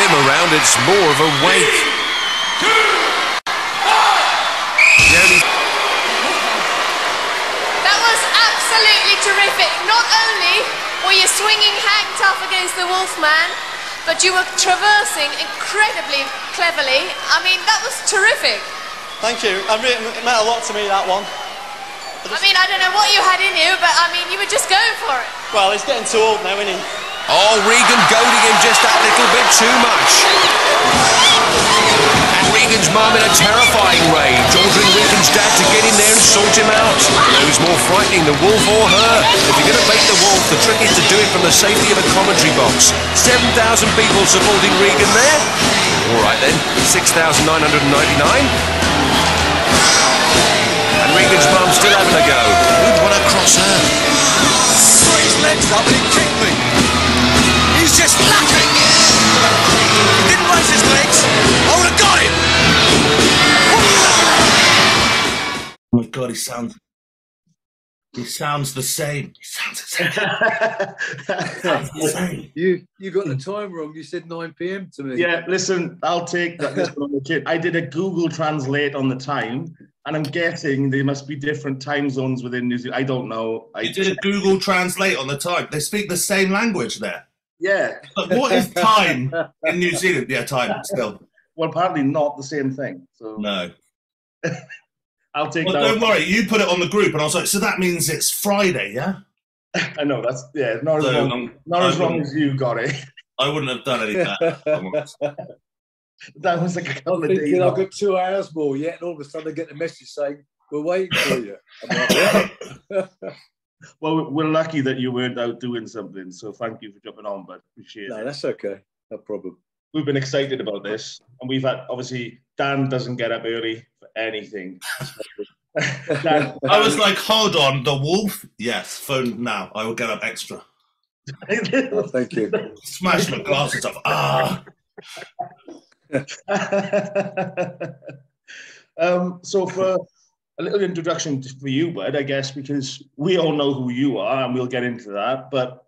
him around, it's more of a wake. That was absolutely terrific. Not only were you swinging hang tough against the Wolfman, but you were traversing incredibly cleverly. I mean, that was terrific. Thank you. It meant a lot to me, that one. I mean, I don't know what you had in you, but I mean, you were just going for it. Well, he's getting too old now, isn't he? Oh, Regan goading him just that little bit too much. And Regan's mum in a terrifying rage, ordering Regan's dad to get in there and sort him out. Who's more frightening, the wolf or her? If you're going to bait the wolf, the trick is to do it from the safety of a commentary box. 7,000 people supporting Regan there. All right then, 6,999. And Regan's mum still having a go. Who'd want to cross her? Threw his legs up and he kicked me. He's just laughing. He didn't raise his legs. I would have got him. Oh my God, he sounds the same. He sounds the same. You got the time wrong. You said 9 p.m. to me. Yeah, listen, I'll take that. I did a Google Translate on the time, and I'm guessing there must be different time zones within New Zealand. I don't know. You did a Google Translate on the time. They speak the same language there. Yeah. But what is time in New Zealand? Yeah, time still. Well, apparently not the same thing. So no. I'll take that. Don't worry. You put it on the group, and I was like, so that means it's Friday, yeah? I know, that's, yeah, not as wrong as you got it. I wouldn't have done any of that. That was like a couple of days. I've got 2 hours more yet, and all of a sudden I get the message saying, we're waiting for you. I'm like, well, we're lucky that you weren't out doing something, so thank you for jumping on, but appreciate it. No, that's okay. No problem. We've been excited about this, and we've had, obviously, Dan doesn't get up early for anything. I was like, hold on, the wolf? Yes, phone now. I will get up extra. Oh, thank you. Smash my glasses off. Ah. So for a little introduction for you, Bud, I guess, because we all know who you are, and we'll get into that, but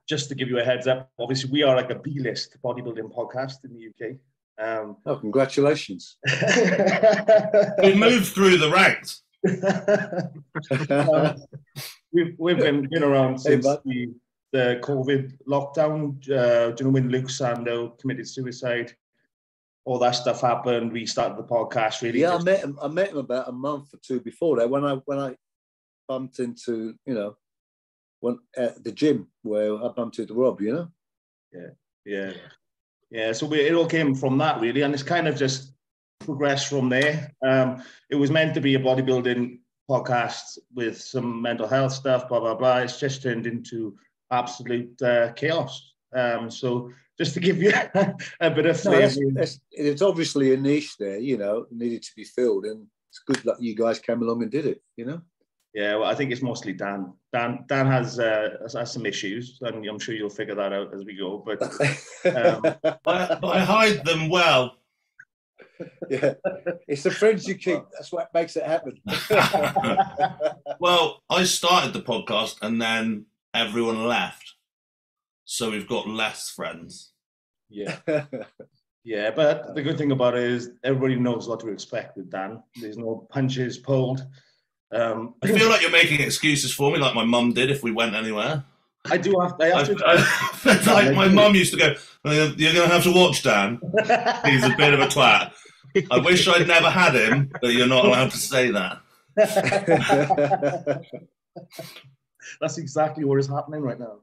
just to give you a heads up, obviously we are like a B-list bodybuilding podcast in the UK. Oh, congratulations. We moved through the ranks. We've been around since the COVID lockdown. Do you know when Luke Sando committed suicide? All that stuff happened. We started the podcast really. Yeah, I met him about a month or two before that when I bumped into, at the gym where I bumped into Rob, Yeah. So it all came from that really, and it's kind of just progressed from there. It was meant to be a bodybuilding podcast with some mental health stuff, blah blah blah. It's just turned into absolute chaos. So just to give you a bit of flavour. It's obviously a niche there, needed to be filled, and it's good that you guys came along and did it, Yeah, well, I think it's mostly Dan. Dan has some issues, and I'm sure you'll figure that out as we go. But I hide them well. Yeah, it's the friends you keep. That's what makes it happen. Well, I started the podcast, and then everyone left, so we've got less friends. Yeah. Yeah, but the good thing about it is everybody knows what to expect with Dan. There's no punches pulled. I feel like you're making excuses for me, like my mum did if we went anywhere. I have to. Like my mum used to go, "You're going to have to watch Dan. He's a bit of a twat." I wish I'd never had him, but you're not allowed to say that. That's exactly what is happening right now.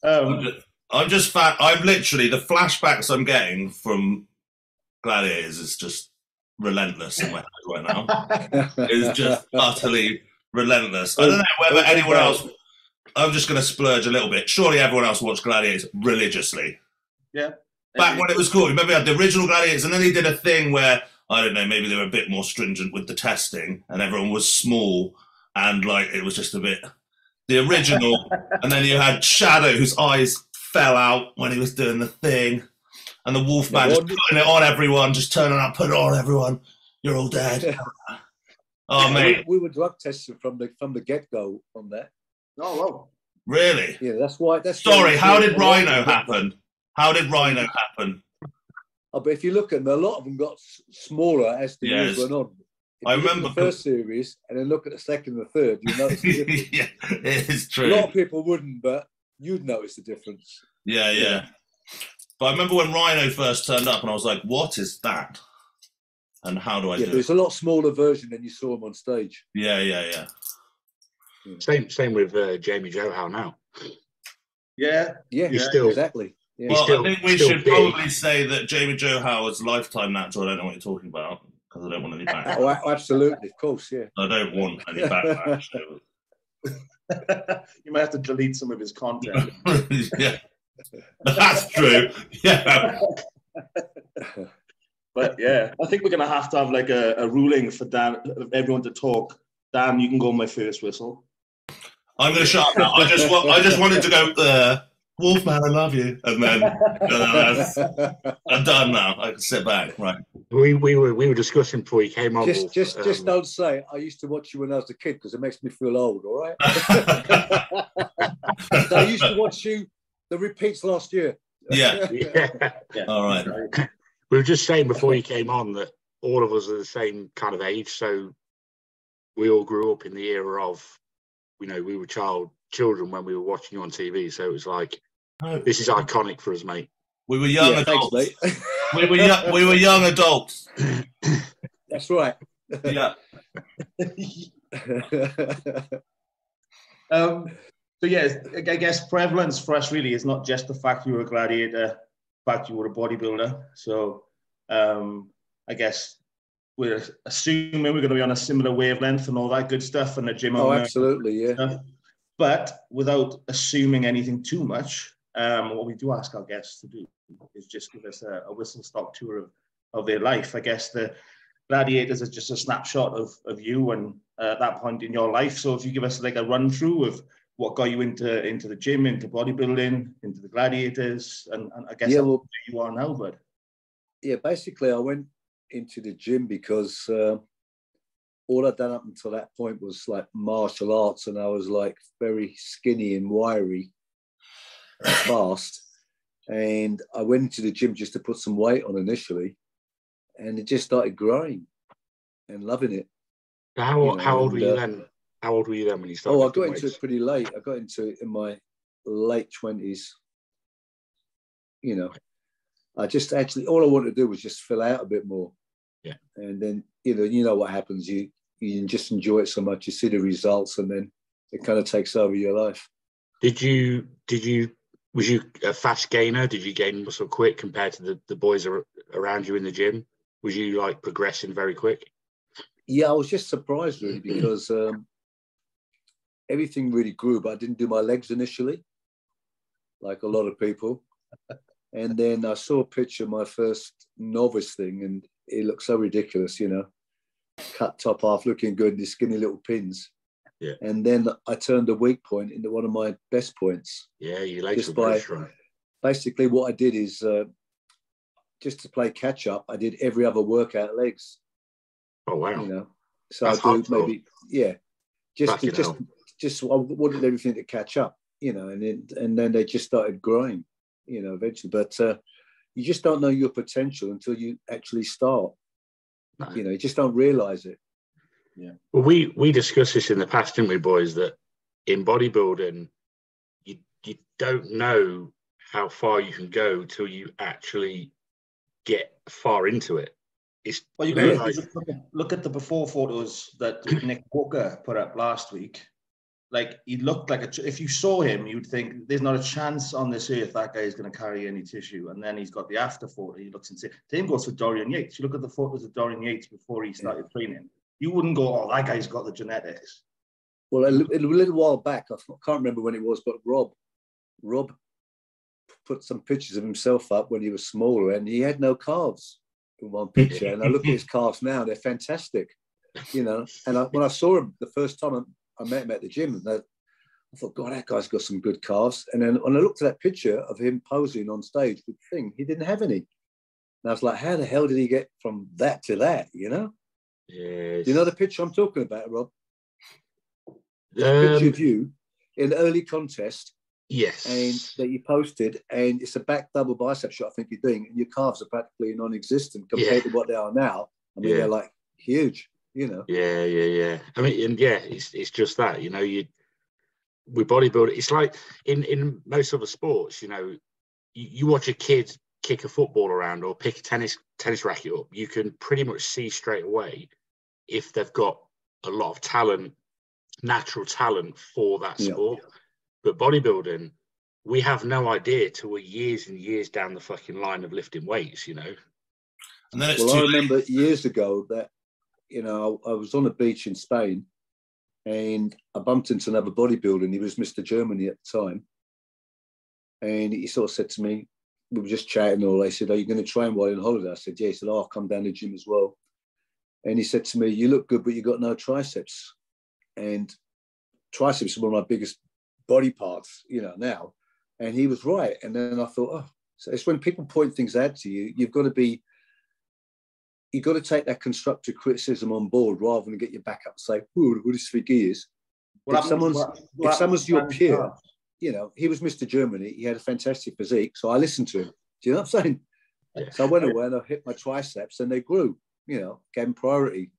I'm literally, the flashbacks I'm getting from Gladiators is just relentless in my head right now. It's just utterly relentless. I don't know whether anyone else, I'm just going to splurge a little bit. Surely everyone else watched Gladiators religiously. Yeah. Back when it was cool. Remember, we had the original Gladiators, and then he did a thing where, I don't know, maybe they were a bit more stringent with the testing, and everyone was small, and like it was just a bit the original. And then you had Shadow, whose eyes fell out when he was doing the thing, and the Wolfman just putting it on everyone, just turning up, put it on everyone. You're all dead. Oh, mate. We were drug tested from the get-go on that. Oh, wow. Really? Yeah, that's why. Sorry, how did Rhino happen? How did Rhino happen? Oh, but if you look at them, a lot of them got smaller as the years went on. If I you look remember at the first series and then look at the second and the third, you notice the difference. Yeah, it is true. A lot of people wouldn't, but you'd notice the difference. Yeah. But I remember when Rhino first turned up and I was like, what is that? And how do I do but it? it's a lot smaller version than you saw him on stage. Yeah. Same with Jamie Johal now. Yeah. He's still exactly. Yeah. Well, still, I think we still should big. probably say that Jamie Johal is lifetime natural. I don't know what you're talking about because I don't want any backlash. Oh, absolutely, of course, yeah. I don't want any backlash. You might have to delete some of his content. Yeah, that's true. Yeah. But yeah, I think we're going to have like a ruling for Dan, everyone to talk. Dan, you can go on my first whistle. I'm going to shut up now. I just wanted to go, Wolfman, I love you. And then I'm done now. I can sit back. Right. We were discussing before you came on. Just don't say I used to watch you when I was a kid because it makes me feel old. All right. So I used to watch you the repeats last year. Yeah. All right. We were just saying before you came on that all of us are the same kind of age, so we all grew up in the era of, we were children when we were watching you on TV. So it was like, this is iconic for us, mate. We were young adults. Thanks, mate. we were young adults. That's right. Yeah. So yes, I guess prevalence for us really is not just the fact you were a gladiator, the fact you were a bodybuilder. So I guess we're assuming we're going to be on a similar wavelength and all that good stuff and the gym. Oh, absolutely, yeah. Stuff. But without assuming anything too much, what we do ask our guests to do is just give us a whistle-stop tour of their life. I guess the Gladiators is just a snapshot of you and at that point in your life. So if you give us like a run-through of what got you into the gym, into bodybuilding, into the Gladiators, and I guess where you are now, bud. Yeah, basically I went into the gym because all I'd done up until that point was like martial arts, and I was like very skinny and wiry and fast. And I went into the gym just to put some weight on initially, and it just started growing and loving it. How old were you then? How old were you then when you started? Oh, I got into it pretty late. I got into it in my late 20s. I just actually, all I wanted to do was just fill out a bit more. Yeah. And then, you know what happens. You just enjoy it so much. You see the results, and then it kind of takes over your life. Was you a fast gainer? Did you gain muscle quick compared to the boys around you in the gym? Was you like progressing very quick? Yeah, I was just surprised really because everything really grew, but I didn't do my legs initially, like a lot of people. And then I saw a picture of my first novice thing, and it looked so ridiculous, cut top half, looking good, these skinny little pins. Yeah. And then I turned a weak point into one of my best points. Yeah, your legs were very strong. Basically, what I did is just to play catch up, I did every other workout legs. Oh wow! So I do maybe just I wanted everything to catch up, and then they just started growing, eventually. But you just don't know your potential until you actually start. No. You just don't realize it. Yeah. Well, we discussed this in the past, didn't we, boys? That in bodybuilding, you don't know how far you can go till you actually get far into it. Well, you guys look at the before photos that Nick Walker put up last week. Like, he looked like if you saw him, you'd think there's not a chance on this earth that guy is going to carry any tissue. And then he's got the after photo. He looks insane. Same goes for Dorian Yates. You look at the photos of Dorian Yates before he started training. You wouldn't go, oh, that guy's got the genetics. Well, a little while back, I can't remember when it was, but Rob put some pictures of himself up when he was smaller, and he had no calves in one picture. And I look at his calves now; they're fantastic, And when I saw him the first time I met him at the gym, and I thought, God, that guy's got some good calves. And then when I looked at that picture of him posing on stage with the thing, he didn't have any. And I was like, how the hell did he get from that to that? Yes. Do you know the picture I'm talking about, Rob? There's a picture of you in early contest, Yes. and that you posted, and it's a back double bicep shot I think you're doing, and your calves are practically non-existent compared to what they are now. I mean, they're like huge, you know. Yeah. I mean, and it's just that, you know, with bodybuilding, it's like in most other sports, you know, you watch a kid kick a football around or pick a tennis racket up, you can pretty much see straight away if they've got a lot of talent, natural talent for that sport. But bodybuilding, we have no idea till we're years and years down the fucking line of lifting weights, you know. And then I remember years ago that, you know, I was on a beach in Spain and I bumped into another bodybuilder, and he was Mr. Germany at the time. And he sort of said to me, we were just chatting, or they said, "Are you going to train while you're on holiday?" I said, "Yeah." He said, "Oh, I'll come down to the gym as well." And he said to me, "You look good, but you got no triceps." And triceps are one of my biggest body parts, you know, now. And he was right. And then I thought, oh, so it's when people point things out to you, you've got to take that constructive criticism on board rather than get your back up and say, "Ooh, who this figgy is." If someone's your peer, you know, he was Mr. Germany. He had a fantastic physique, so I listened to him. Do you know what I'm saying? Yeah. So I went away and I hit my triceps, and they grew. You know, gave them priority.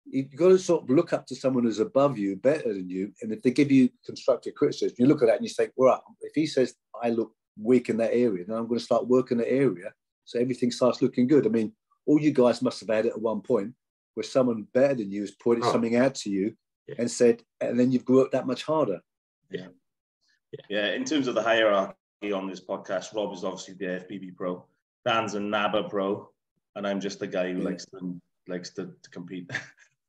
You've got to sort of look up to someone who's above you, better than you, and if they give you constructive criticism, you look at that and you think, "Well, if he says I look weak in that area, then I'm going to start working that area, so everything starts looking good." I mean, all you guys must have had it at one point where someone better than you has pointed something out to you and said, and then you've worked that much harder. Yeah. In terms of the hierarchy on this podcast, Rob is obviously the FBB pro, Dan's a NABA pro, and I'm just the guy who likes to compete.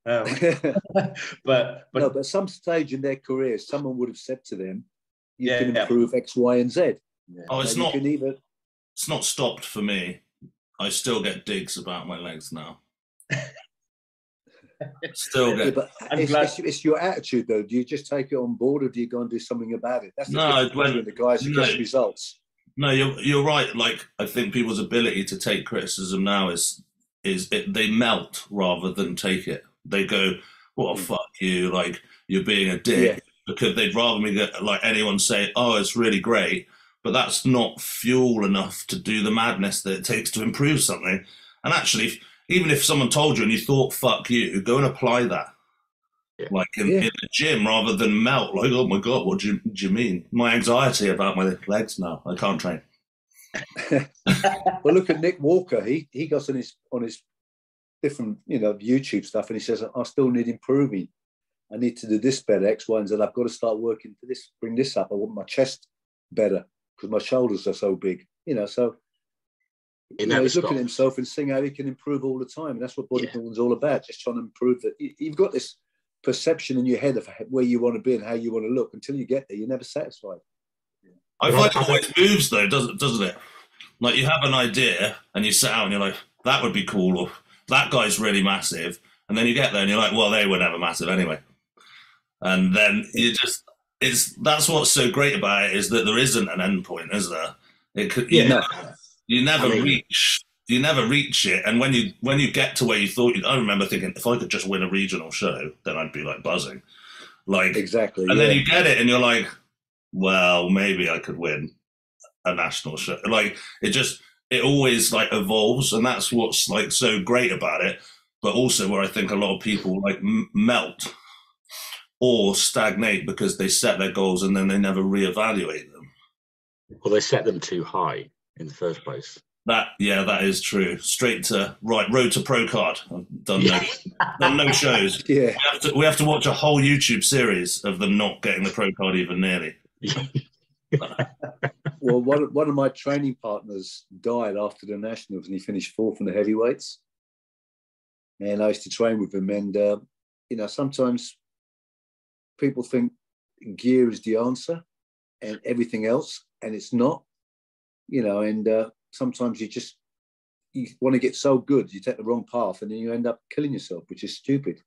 But at some stage in their career, someone would have said to them, "You can improve X, Y, and Z." Yeah. Oh, it's not stopped for me. I still get digs about my legs now. Still get. But it's your attitude, though. Do you just take it on board, or do you go and do something about it? That's the difference between the guys who get results. No, you're right. Like, I think people's ability to take criticism now is they melt rather than take it. They go, "What a fuck you!" Like, you're being a dick, because they'd rather me get like anyone say, "Oh, it's really great," but that's not fuel enough to do the madness that it takes to improve something. And actually, even if someone told you and you thought, "Fuck you," go and apply that. Like in the gym, rather than melt. Like, "Oh my God, what do you mean?" My anxiety about my legs now. I can't train. Well, look at Nick Walker. He got on his different, you know, YouTube stuff, and he says, "I still need improving. I need to do this better, X, Y, and Z. I've got to start working for this, bring this up. I want my chest better because my shoulders are so big." You know, so he's looking at himself and seeing how he can improve all the time. And that's what bodybuilding is all about, just trying to improve that. You've got this perception in your head of where you want to be and how you want to look. Until you get there, you're never satisfied. I find it always moves, though, doesn't it? Like, you have an idea and you sit out and you're like, "That would be cool," or "That guy's really massive." And then you get there and you're like, "Well, they were never massive anyway." And then that's what's so great about it, is that there isn't an end point, is there? You never reach it. And when you get to where you thought I remember thinking, if I could just win a regional show, then I'd be like buzzing. Like, exactly. And then you get it and you're like, well, maybe I could win a national show. Like, it always like evolves, and that's what's like so great about it. But also where I think a lot of people like melt or stagnate because they set their goals and then they never reevaluate them. Well, they set them too high in the first place. That is true. Straight to road to pro card. I've done no shows. Yeah, we have to watch a whole YouTube series of them not getting the pro card even nearly. Well, one of my training partners died after the nationals, and he finished 4th in the heavyweights. And I used to train with him, and you know, sometimes people think gear is the answer and everything else, and it's not. You know, and sometimes you want to get so good, you take the wrong path, and then you end up killing yourself, which is stupid.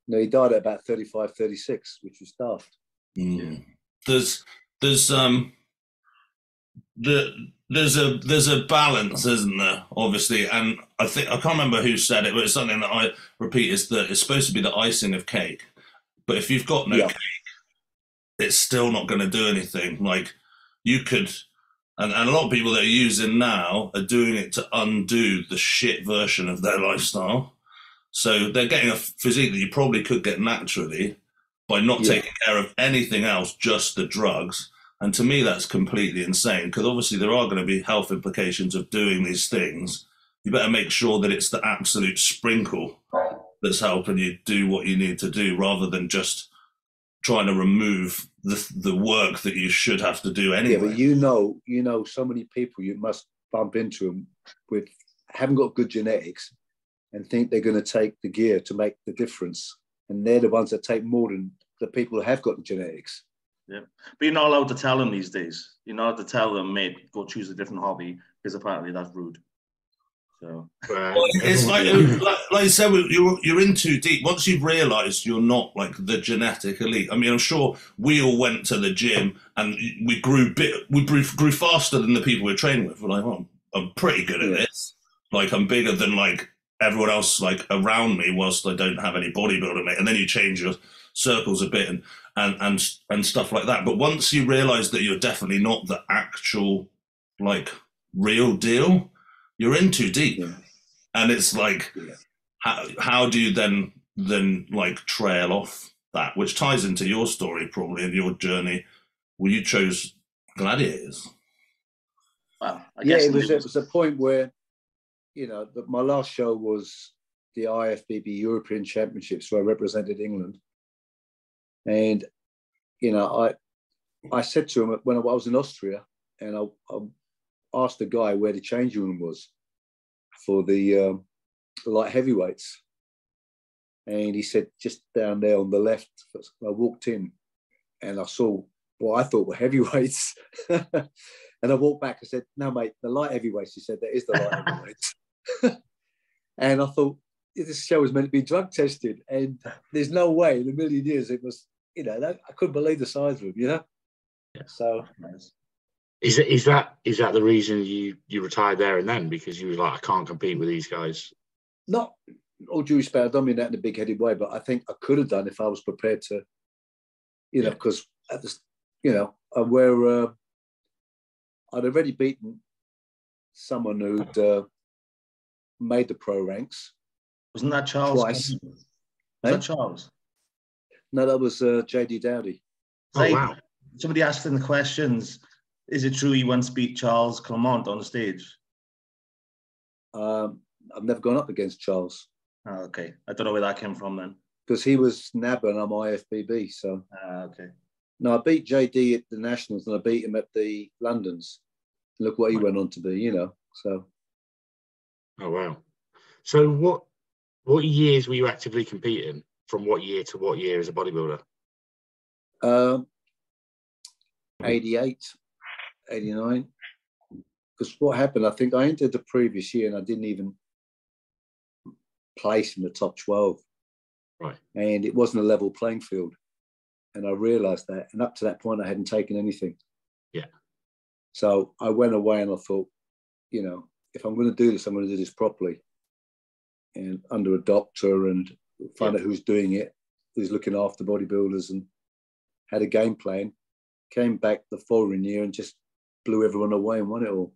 You know, he died at about 35, 36, which was daft. Mm. There's a balance, isn't there? Obviously, and I can't remember who said it, but it's something that I repeat, is that it's supposed to be the icing of cake. But if you've got no cake, it's still not going to do anything. Like, you could, and a lot of people that are using now are doing it to undo the shit version of their lifestyle. So they're getting a physique that you probably could get naturally by not taking care of anything else, just the drugs. And to me, that's completely insane, because obviously there are going to be health implications of doing these things. You better make sure that it's the absolute sprinkle that's helping you do what you need to do, rather than just trying to remove the work that you should have to do anyway. Yeah, but you know, so many people you must bump into them with haven't got good genetics and think they're going to take the gear to make the difference, and they're the ones that take more than the people who have got the genetics. Yeah, but you're not allowed to tell them these days. You're not allowed to tell them, mate, go choose a different hobby, because apparently that's rude. So it's like I said, you're in too deep. Once you've realised you're not like the genetic elite. I mean, I'm sure we all went to the gym and we grew faster than the people we're training with. We're like, oh, I'm pretty good at this. Like, I'm bigger than like everyone else like around me, whilst I don't have any bodybuilding, mate. And then you change your circles a bit and stuff like that. But once you realise that you're definitely not the actual like real deal, you're in too deep. And it's like, how do you then like trail off that, which ties into your story probably and your journey where you chose gladiators. Well, I guess it was a point where, you know, my last show was the IFBB European Championships where I represented England. And, you know, I said to him when I was in Austria, and I asked the guy where the changing room was for the light heavyweights. And he said, just down there on the left. I walked in and I saw what I thought were heavyweights. And I walked back and said, no, mate, the light heavyweights. He said, that is the light heavyweights. And I thought, this show was meant to be drug tested. And there's no way in a million years it was, you know, I couldn't believe the size of them, you know? Yeah. So... Is that the reason you retired there and then, because you was like, I can't compete with these guys? Not all due respect, I don't mean that in a big-headed way, but I think I could have done if I was prepared to, you know, because you know, where I'd already beaten someone who'd made the pro ranks. Wasn't that Charles? Twice. Was that Charles? No, that was JD Dowdy. Oh, wow. Somebody asked in the questions, is it true you once beat Charles Clement on the stage? I've never gone up against Charles. Oh, okay. I don't know where that came from then. Because he was NABBA and I'm IFBB, so... okay. No, I beat JD at the Nationals and I beat him at the Londons. Look what he went on to be, you know, so... Oh, wow. So what years were you actively competing? From what year to what year as a bodybuilder? 88. 89. Because what happened, I think I entered the previous year and I didn't even place in the top 12. Right. And it wasn't a level playing field. And I realised that. And up to that point, I hadn't taken anything. Yeah. So I went away and I thought, you know, if I'm going to do this, I'm going to do this properly. And under a doctor and find out who's doing it, who's looking after bodybuilders, and had a game plan. Came back the following year and just blew everyone away and won it all.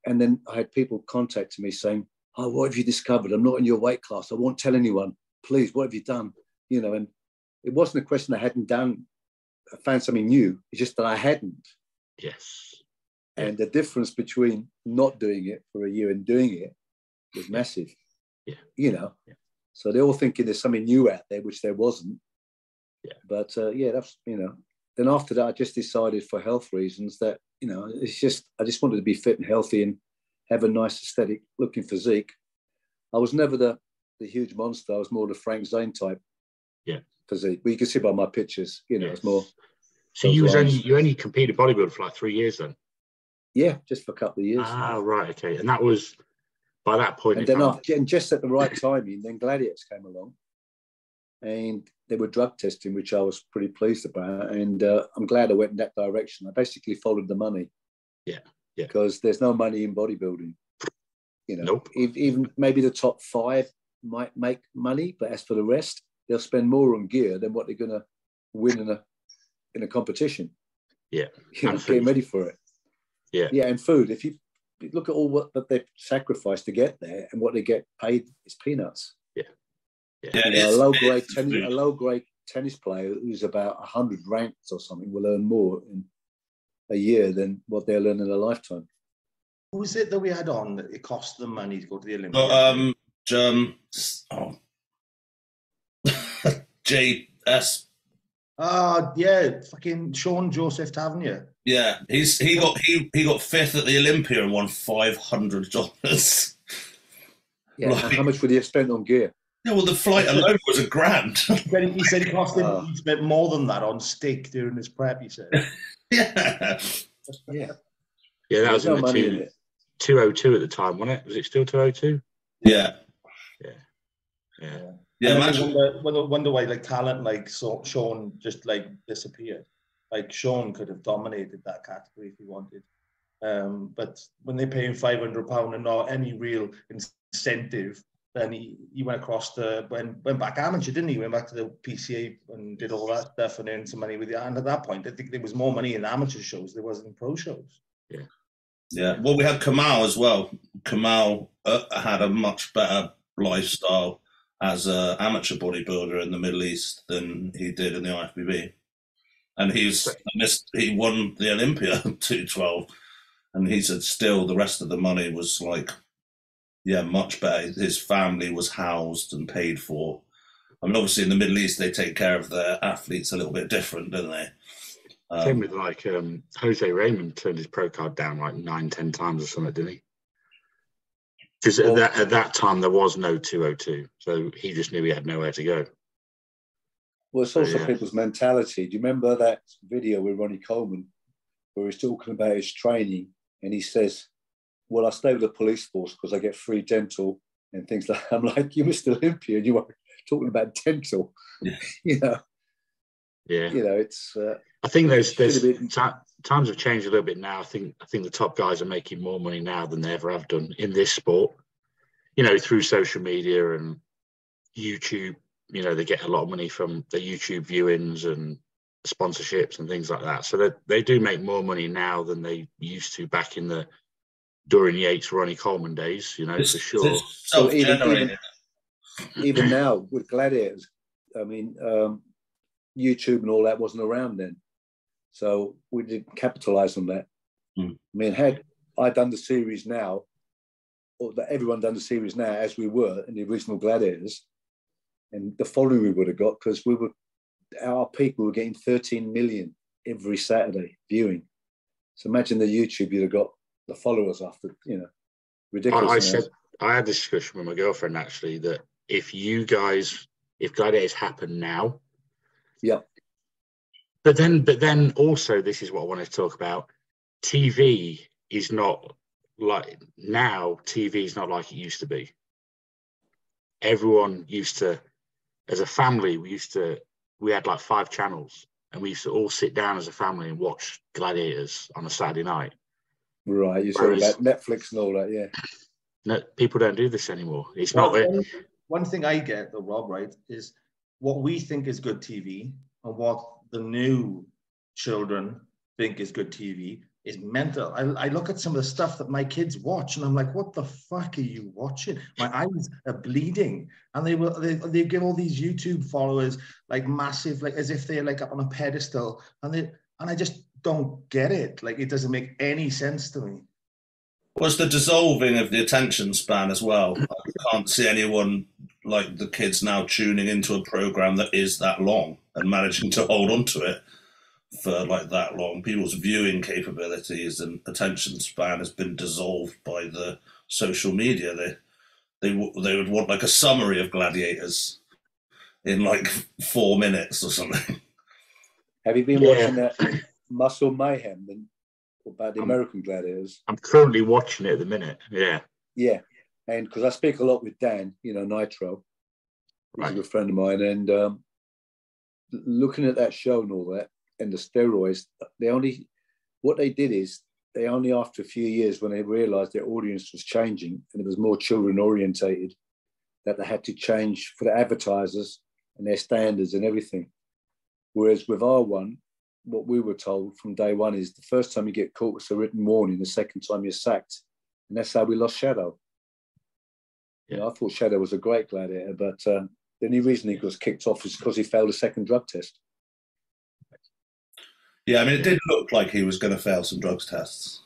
And then I had people contacting me saying, oh, what have you discovered? I'm not in your weight class. I won't tell anyone. Please, what have you done? You know, and it wasn't a question I hadn't done. I found something new. It's just that I hadn't. Yes. And the difference between not doing it for a year and doing it was massive. Yeah. You know? Yeah. So they're all thinking there's something new out there, which there wasn't. Yeah. But that's, you know, then after that, I just decided for health reasons that, you know, I just wanted to be fit and healthy and have a nice aesthetic looking physique. I was never the huge monster. I was more the Frank Zane type physique. Well, you can see by my pictures, you know, it's more. So you only competed bodybuilder for like 3 years then? Yeah, just for a couple of years. Ah, right, okay. And that was by that point. And then and just at the right timing, then Gladiators came along. And they were drug testing, which I was pretty pleased about. And I'm glad I went in that direction. I basically followed the money. Yeah. Because there's no money in bodybuilding. You know, nope. Even maybe the top 5 might make money, but as for the rest, they'll spend more on gear than what they're going to win in a competition. Yeah, getting ready for it. Yeah, and food. If you look at all what that they've sacrificed to get there and what they get paid, is peanuts. A low grade tennis player who's about 100 ranks or something will earn more in a year than what they'll earn in a lifetime. Who was it that we had on that it cost them money to go to the Olympics? JS. Yeah, fucking Sean Joseph Tavernier. Yeah, he got fifth at the Olympia and won $500. Yeah, like, how much would he have spent on gear? Yeah, well, the flight alone was $1,000. He said he cost him. He spent more than that on steak during his prep. He said. Yeah. That was in the 202 at the time, wasn't it? Was it still 202? Yeah. Wonder why like talent like Sean just like disappeared. Like Sean could have dominated that category if he wanted. But when they pay him £500 and not any real incentive, then he went across went back amateur, didn't he? Went back to the PCA and did all that stuff and earned some money with it. And at that point, I think there was more money in amateur shows than there was in pro shows. Yeah. Well, we had Kamal as well. Kamal had a much better lifestyle as an amateur bodybuilder in the Middle East than he did in the IFBB. And he won the Olympia 212. And he said still the rest of the money was like, much better. His family was housed and paid for. I mean, obviously in the Middle East, they take care of their athletes a little bit different, don't they? Same with like Jose Raymond turned his pro card down like 9-10 times or something, didn't he? Because at that time there was no 202, so he just knew he had nowhere to go. Well, it's also people's mentality. Do you remember that video with Ronnie Coleman where he's talking about his training and he says, well, I stay with the police force because I get free dental and things like that. I'm like, you Mr. Olympia and you are talking about dental. Yeah. It's... I think there's times have changed a little bit now. I think the top guys are making more money now than they ever have done in this sport. Through social media and YouTube. They get a lot of money from the YouTube viewings and sponsorships and things like that. So they do make more money now than they used to back in the Dorian Yates, Ronnie Coleman days. For sure. So even now with Gladiators, I mean, YouTube and all that wasn't around then. So we didn't capitalize on that. I mean, had I done the series now, or that everyone done the series now as we were in the original Gladiators, and the following we would have got, because our peak, we were getting 13 million every Saturday viewing. So imagine the YouTube you'd have got the followers after, ridiculous. I had this discussion with my girlfriend actually that if Gladiators happen now, But then also, this is what I wanted to talk about. TV is not like now. TV is not like it used to be. Everyone used to, as a family, we had like 5 channels, and we used to all sit down as a family and watch Gladiators on a Saturday night. Right, you're talking about Netflix and all that, yeah. No, people don't do this anymore. It's not it. One thing I get, though, Rob, right, is what we think is good TV and what the new children think is good TV is mental. I look at some of the stuff that my kids watch and I'm like, what the fuck are you watching? My eyes are bleeding. And they give all these YouTube followers like massive, like as if they're like up on a pedestal, and I just don't get it. Like, it doesn't make any sense to me. Was the dissolving of the attention span as well. I can't see anyone like the kids now tuning into a program that is that long and managing to hold on to it for like that long. People's viewing capabilities and attention span has been dissolved by the social media. They would want like a summary of Gladiators in like 4 minutes or something. Have you been watching that Muscle Mayhem about the American Gladiators? I'm currently watching it at the minute. Yeah, and because I speak a lot with Dan, Nitro, he's a good friend of mine, and looking at that show and all that, and the steroids, what they did is they only after a few years, when they realized their audience was changing and it was more children orientated, that they had to change for the advertisers and their standards and everything. Whereas with our one, what we were told from day one is the first time you get caught it's a written warning, the second time you're sacked. And that's how we lost Shadow. You know, I thought Shadow was a great gladiator, but the only reason he was kicked off is because he failed a second drug test. Yeah, I mean, it did look like he was going to fail some drugs tests.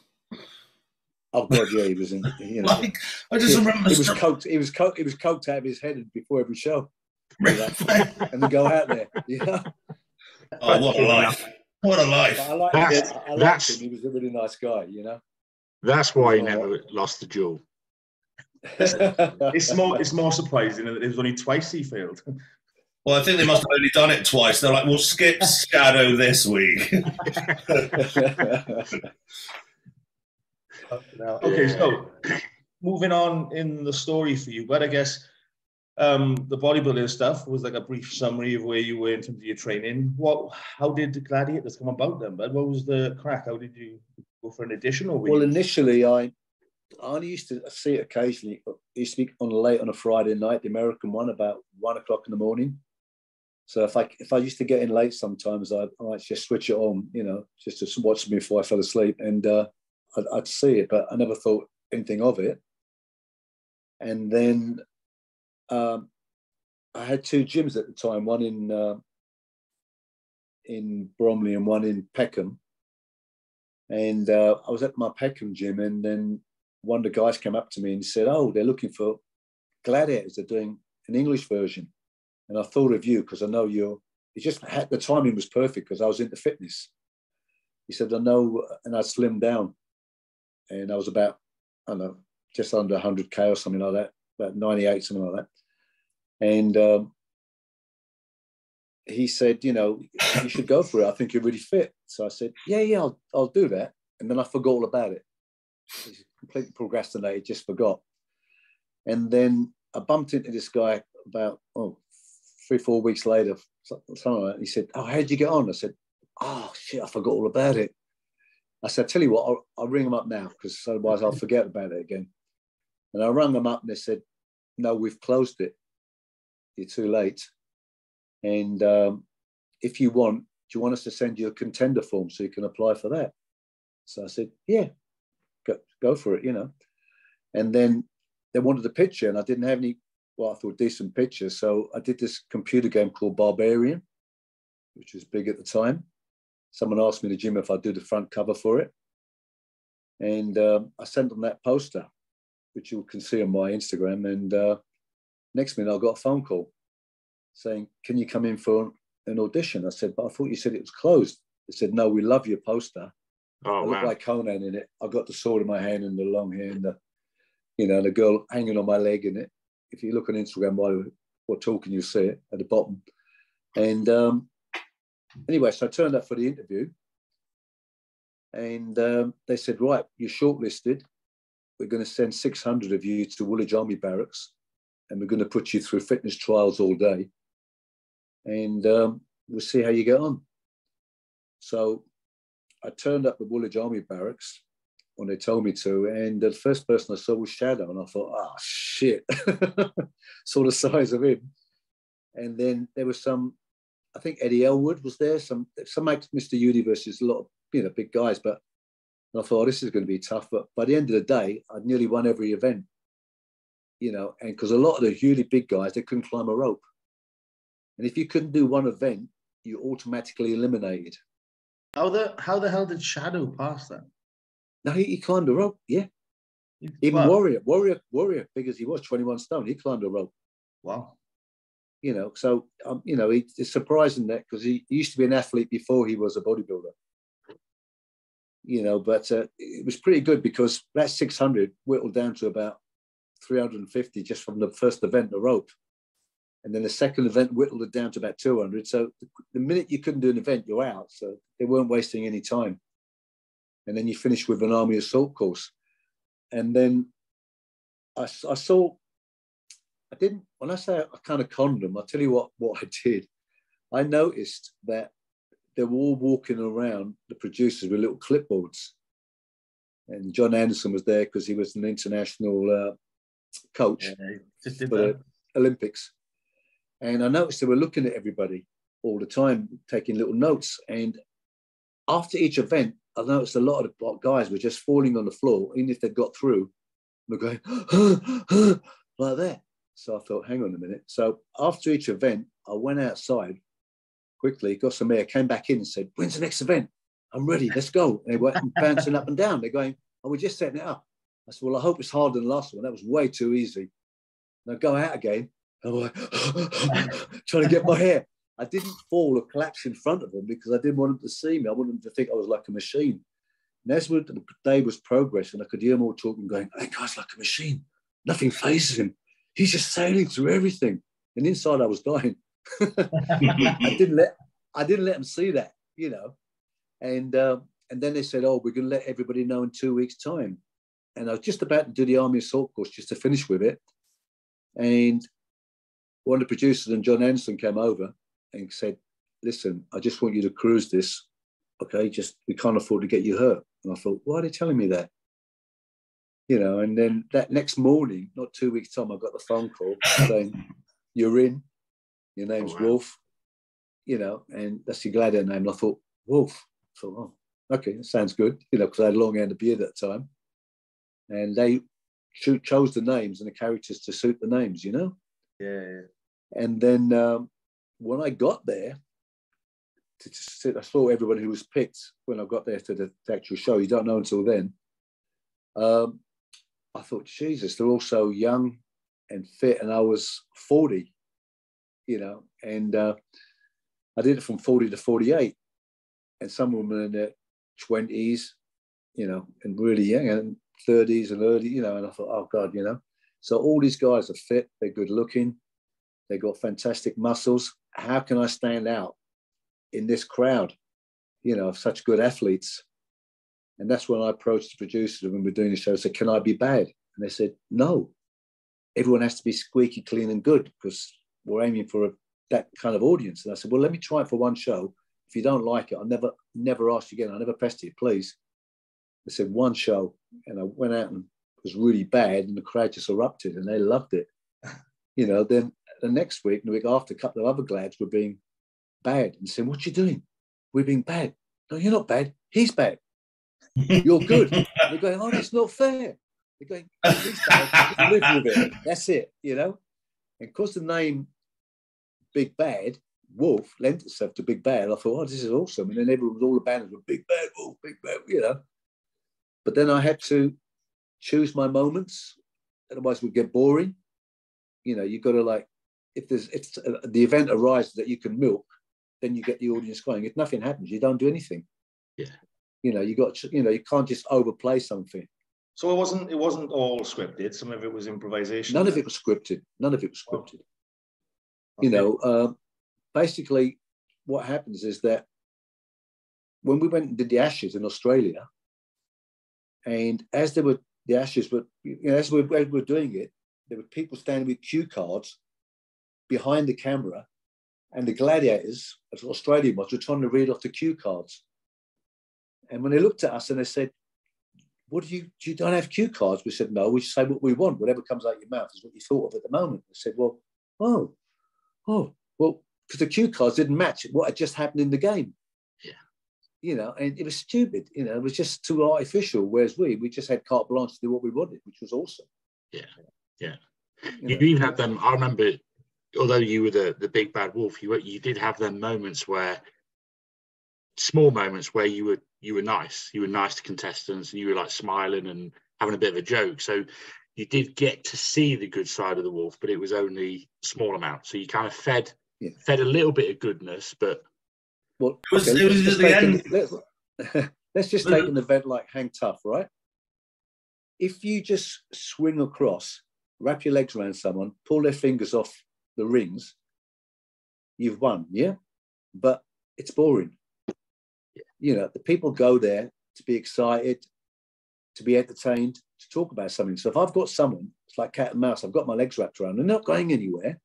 Oh God, yeah, he was in. You know, Like, I just remember he was coked out of his head before every show, and then go out there. Yeah. Oh, what a life! What a life! But I liked him. He was a really nice guy. You know. That's why he never lost the duel. It's more surprising that it was only twice he failed. Well, I think they must have only done it twice. They're like, we'll skip Shadow this week. Okay, so moving on in the story for you, but I guess the bodybuilding stuff was like a brief summary of where you were in terms of your training. How did the Gladiators come about then? But what was the crack? How did you go for an additional? Well, initially, I only used to see it occasionally. It used to be late on a Friday night, the American one, about 1 o'clock in the morning. So if I used to get in late, sometimes I might just switch it on, you know, just to watch me before I fell asleep, and I'd see it, but I never thought anything of it. And then I had two gyms at the time, one in Bromley and one in Peckham. And I was at my Peckham gym, and then one of the guys came up to me and said, "Oh, they're looking for gladiators. They're doing an English version." And I thought of you because I know the timing was perfect because I was into fitness. He said, "I know," and I slimmed down, and I was about, I don't know, just under 100K or something like that, about 98, something like that. And he said, "You know, you should go for it. I think you're really fit." So I said, yeah, I'll do that. And then I forgot all about it. I completely procrastinated, just forgot. And then I bumped into this guy about 3-4 weeks later, something like that. He said, "Oh, how'd you get on?" I said, "Oh, shit, I forgot all about it." I said, "Tell you what, I'll ring them up now because otherwise I'll forget about it again." And I rang them up and they said, "No, we've closed it. You're too late. And if you want, do you want us to send you a contender form so you can apply for that?" So I said, "Yeah, go for it, you know." And then they wanted a picture and I didn't have any, I thought decent pictures. So I did this computer game called Barbarian, which was big at the time. Someone asked me in the gym if I'd do the front cover for it. And I sent them that poster, which you can see on my Instagram. And next minute I got a phone call saying, "Can you come in for an audition?" I said, "But I thought you said it was closed." They said, "No, we love your poster." I look like Conan in it. I got the sword in my hand and the long hair and the girl hanging on my leg in it. If you look on Instagram while we're talking, you'll see it at the bottom. And anyway, so I turned up for the interview and they said, "Right, you're shortlisted. We're going to send 600 of you to Woolwich Army Barracks and we're going to put you through fitness trials all day. And we'll see how you get on." So I turned up at Woolwich Army Barracks when they told me to, and the first person I saw was Shadow, and I thought, "Oh, shit." Saw the size of him. And then there was I think Eddie Elwood was there, some Mr. Universe, is a lot of, big guys, but I thought, this is going to be tough. But by the end of the day, I'd nearly won every event, and because a lot of the really big guys, they couldn't climb a rope. And if you couldn't do one event, you automatically eliminated. How the hell did Shadow pass that? No, he climbed a rope, yeah. Even Warrior, big as he was, 21 stone, he climbed a rope. Wow. So, it's surprising that because he used to be an athlete before he was a bodybuilder. But it was pretty good because that 600 whittled down to about 350 just from the first event, the rope. And then the second event whittled it down to about 200. So the minute you couldn't do an event, you're out. So they weren't wasting any time. And then you finish with an army assault course. And then when I say I kind of conned them, I'll tell you what I did. I noticed that they were all walking around, the producers, with little clipboards. And John Anderson was there because he was an international coach for the Olympics. And I noticed they were looking at everybody all the time, taking little notes. And after each event, I noticed a lot of the guys were just falling on the floor, even if they got through, they're going, like that. So I thought, hang on a minute. So after each event, I went outside quickly, got some air, came back in and said, when's the next event? I'm ready, let's go. And they were bouncing up and down. They're going, oh, we're just setting it up. I said, well, I hope it's harder than the last one. That was way too easy. And I go out again, and I'm like, trying to get my hair. I didn't fall or collapse in front of them because I didn't want them to see me. I wanted them to think I was like a machine. And as the day was progressing, I could hear them all talking, going, that guy's like a machine. Nothing phases him. He's just sailing through everything. And inside I was dying. I didn't let them see that, you know. And then they said, oh, we're going to let everybody know in 2 weeks' time. And I was just about to do the Army Assault course just to finish with it. And one of the producers and John Anderson came over and said, listen, I just want you to cruise this. Okay, we can't afford to get you hurt. And I thought, why are they telling me that? You know, and then that next morning, not 2 weeks' time, I got the phone call saying, you're in, your name's Wolf, you know, and that's your Gladiator name. And I thought, Wolf. I thought, oh, okay, that sounds good, you know, because I had a long hair and a beard at the time. And they chose the names and the characters to suit the names, you know? Yeah. And then when I got there, I saw everyone who was picked when I got there to the actual show. You don't know until then. I thought, Jesus, they're all so young and fit, and I was 40, you know, and I did it from 40 to 48, and some of them were in their 20s, you know, and really young, and 30s and early, you know, and I thought, oh God, you know. So all these guys are fit, they're good looking, they got fantastic muscles. How can I stand out in this crowd, you know, of such good athletes? And that's when I approached the producers when we were doing the show. I said, can I be bad? And they said, no, everyone has to be squeaky clean and good because we're aiming for that kind of audience. And I said, well, let me try it for one show. If you don't like it, I'll never ask you again. I'll never pester you, please. They said one show, and I went out and it was really bad, and the crowd just erupted, and they loved it. You know, then the next week, and the week after, a couple of other glads were being bad and saying, what you doing? We're being bad. No, you're not bad. He's bad. You're good. They're going, oh, that's not fair. They're going, he's bad. Live with it. That's it, you know? And because the name Big Bad, Wolf, lent itself to Big Bad, I thought, oh, this is awesome. And then everyone, all the banners were Big Bad Wolf, Big Bad, you know? But then I had to choose my moments, otherwise it would get boring. You know, you've got to like, if the event arises that you can milk, then you get the audience going. If nothing happens, you don't do anything. Yeah. You know, you can't just overplay something. So it wasn't all scripted. Some of it was improvisation. None of it was scripted. Oh. Okay. You know, basically what happens is that when we went and did the Ashes in Australia, and as we were doing it, there were people standing with cue cards behind the camera, and the gladiators, as Australian ones, were trying to read off the cue cards. And when they looked at us and they said, "What you don't have cue cards?" We said, "No, we say what we want. Whatever comes out your mouth is what you thought of at the moment." They said, well, because the cue cards didn't match what had just happened in the game. Yeah. You know, and it was stupid. You know, it was just too artificial. Whereas we just had carte blanche to do what we wanted, which was awesome. Yeah, yeah. You even had them. I remember, although you were the big bad wolf, you did have them moments where, small moments where you were nice. You were nice to contestants, and you were like smiling and having a bit of a joke. So you did get to see the good side of the wolf, but it was only small amount. So you kind of fed a little bit of goodness, but. Well, okay, let's just take an event like Hang Tough, right? If you just swing across, wrap your legs around someone, pull their fingers off the rings, you've won, yeah? But it's boring. Yeah. You know, the people go there to be excited, to be entertained, to talk about something. So if I've got someone, it's like cat and mouse, I've got my legs wrapped around, they're not going anywhere.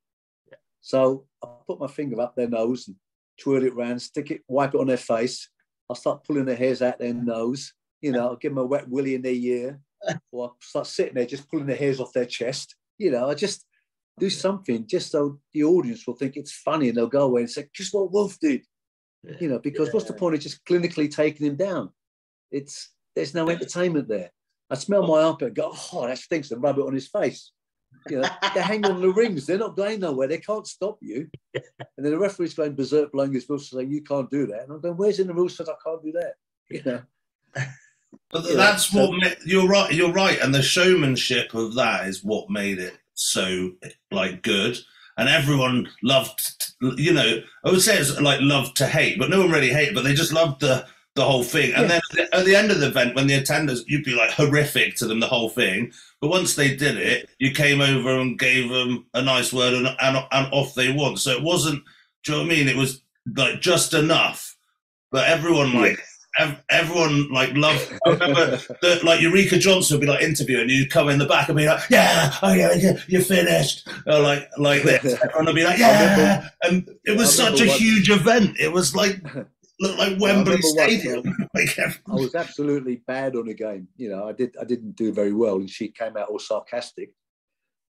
Yeah. So I'll put my finger up their nose and twirl it around, stick it, wipe it on their face. I'll start pulling their hairs out their nose. You know, I'll give them a wet willy in their ear. Or I'll start sitting there just pulling their hairs off their chest. You know, I just do something just so the audience will think it's funny, and they'll go away and say, "Guess what Wolf did?" You know, because what's the point of just clinically taking him down? There's no entertainment there. I smell my armpit and go, oh, that stinks, and rub it on his face. You know, they're hanging on the rings. They're not going nowhere. They can't stop you. And then the referee's going berserk, blowing his whistle, saying, you can't do that. And I'm going, where's in the rules says I can't do that? You know. But that's what you're right. You're right, and the showmanship of that is what made it so like good. And everyone loved, you know, I would say it's like love to hate, but no one really hated. But they just loved the whole thing. And then at the end of the event, when the attenders, you'd be like horrific to them the whole thing. But once they did it, you came over and gave them a nice word, and off they went. So it wasn't. Do you know what I mean? It was like just enough. But everyone like. Everyone like loved. I remember that like Eureka Johnson would be like interviewing you, come in the back and be like, "Yeah, oh yeah, you're finished," or like this, and I'd be like, "Yeah," and it was such a huge event. It was like looked like Wembley Stadium. I was absolutely bad on a game. You know, I didn't do very well, and she came out all sarcastic,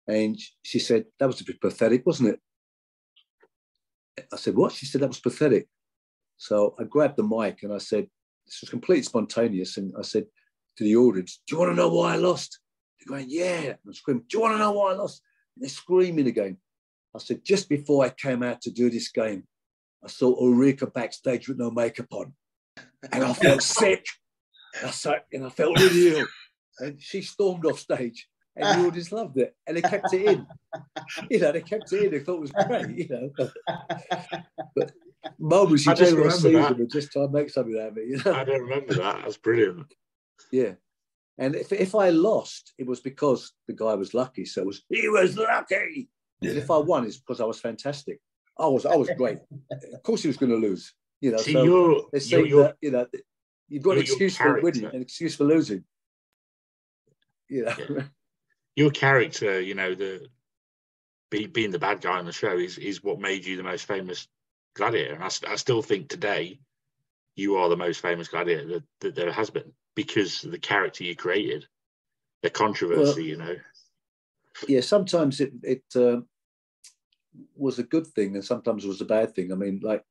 and she said that was a bit pathetic, wasn't it? I said, "What?" She said, "That was pathetic." So I grabbed the mic and I said, this was completely spontaneous. And I said to the audience, do you want to know why I lost? They're going, yeah. And I'm screaming, do you want to know why I lost? And they're screaming again. I said, just before I came out to do this game, I saw Ulrika backstage with no makeup on. And I felt sick. I felt really ill. And she stormed off stage. And the audience loved it. And they kept it in. You know, they kept it in. They thought it was great, you know. But moments you just got to see them and just try and make something out of it. You know? I don't remember that. That's brilliant. Yeah. And if I lost, it was because the guy was lucky. So he was lucky. Yeah. And if I won, it's because I was fantastic. I was great. Of course he was going to lose. You know, see, so they're saying that, you know, you've got an excuse for winning and an excuse for losing. You know. Yeah. Your character, you know, being the bad guy on the show is what made you the most famous gladiator. And I still think today you are the most famous gladiator that there has been, because of the character you created, the controversy, you know. Yeah, sometimes it was a good thing and sometimes it was a bad thing. I mean, like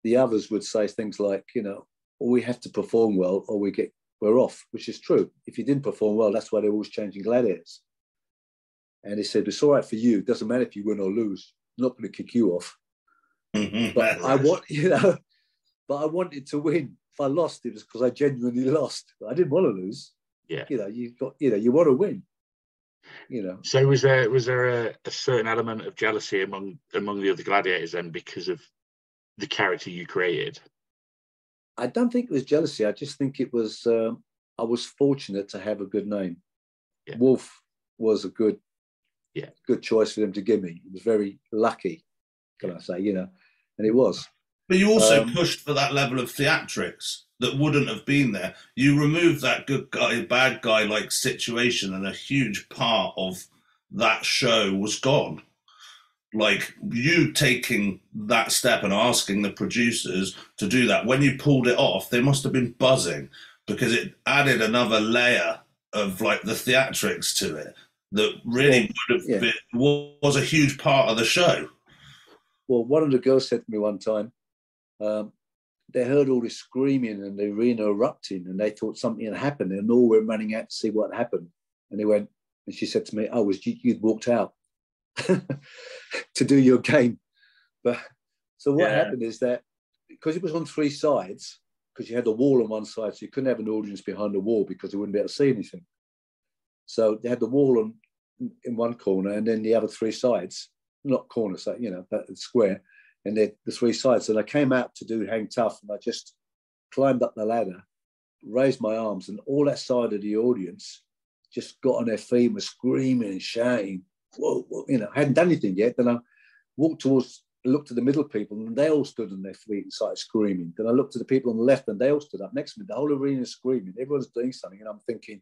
the others would say things like, you know, or we have to perform well or we're off, which is true. If you didn't perform well, that's why they're always changing gladiators. And they said, it's all right for you. It doesn't matter if you win or lose. I'm not going to kick you off. Mm-hmm. But I wanted to win. If I lost, it was because I genuinely lost. I didn't want to lose. Yeah. You know, you want to win. You know. So was there a certain element of jealousy among the other gladiators then because of the character you created? I don't think it was jealousy. I just think it was, I was fortunate to have a good name. Yeah. Wolf was a good choice for them to give me. It was very lucky, can I say, you know, and it was. But you also pushed for that level of theatrics that wouldn't have been there. You removed that good guy, bad guy like situation, and a huge part of that show was gone. Like you taking that step and asking the producers to do that, when you pulled it off, they must have been buzzing because it added another layer of like the theatrics to it that really would have been, was a huge part of the show. Well, one of the girls said to me one time, they heard all this screaming and the arena erupting and they thought something had happened and all went running out to see what happened. And they went, and she said to me, oh, you'd walked out to do your game. But so what happened is that because it was on three sides, because you had the wall on one side, so you couldn't have an audience behind the wall because they wouldn't be able to see anything. So they had the wall in one corner and then the other three sides, not corners, so, you know, but square, and the three sides. And I came out to do Hang Tough and I just climbed up the ladder, raised my arms, and all that side of the audience just got on their feet and were screaming and shouting. Whoa, whoa, you know, I hadn't done anything yet. Then I walked looked at the middle people and they all stood on their feet and started screaming. Then I looked at the people on the left and they all stood up next to me. The whole arena is screaming. Everyone's doing something. And I'm thinking,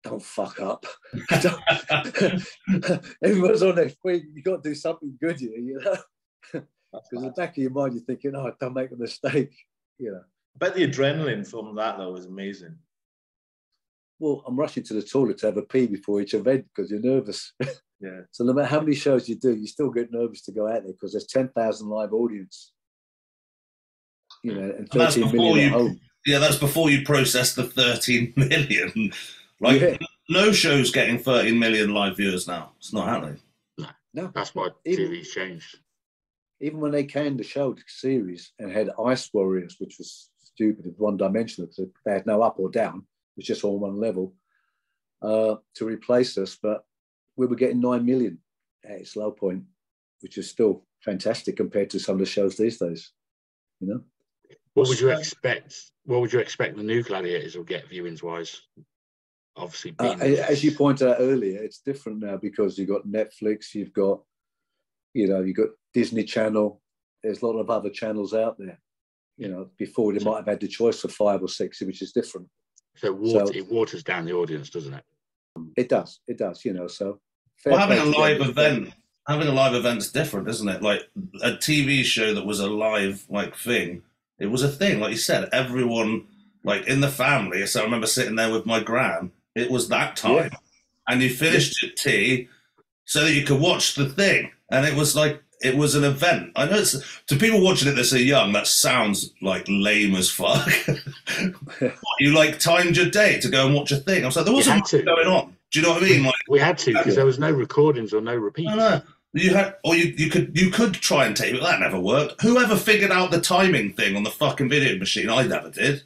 don't fuck up. Everyone's on their feet. You've got to do something good here, you know? Because in the back of your mind, you're thinking, oh, don't make a mistake, you know. I bet the adrenaline from that, though, was amazing. Well, I'm rushing to the toilet to have a pee before each event because you're nervous. Yeah. So no matter how many shows you do, you still get nervous to go out there because there's 10,000 live audience. you know, and And that's 13 before million you, at home. yeah, that's before you process the 13 million. Like, Yeah. no show's getting 13 million live viewers now. It's not happening. No, That's why TV's changed. even when they canned the show, the series, and had Ice Warriors, which was stupid, one dimensional, because they had no up or down, it was just on one level, to replace us. But we were getting 9 million at its low point, which is still fantastic compared to some of the shows these days. You know, What would you expect? What would you expect the new Gladiators will get viewings wise? Obviously, being as you pointed out earlier, it's different now because you've got Netflix, you've got Disney Channel. There's a lot of other channels out there. You know, before they might have had the choice of 5 or 6, which is different. So it waters down the audience, doesn't it? It does. You know, so. Well, having a live event's different, isn't it? Like a TV show that was a live thing. It was a thing, like you said. Everyone, like in the family. So I remember sitting there with my gran. It was that time, and you finished your tea so that you could watch the thing, and it was like it was an event. I know it's to people watching it that are young. That sounds like lame as fuck. You like timed your day to go and watch a thing. I was like, there wasn't much going on. Do you know what I mean? Like, we had to because there was no recordings or no repeats. No. You had, or you could try and tape it. That never worked. Whoever figured out the timing thing on the fucking video machine? I never did.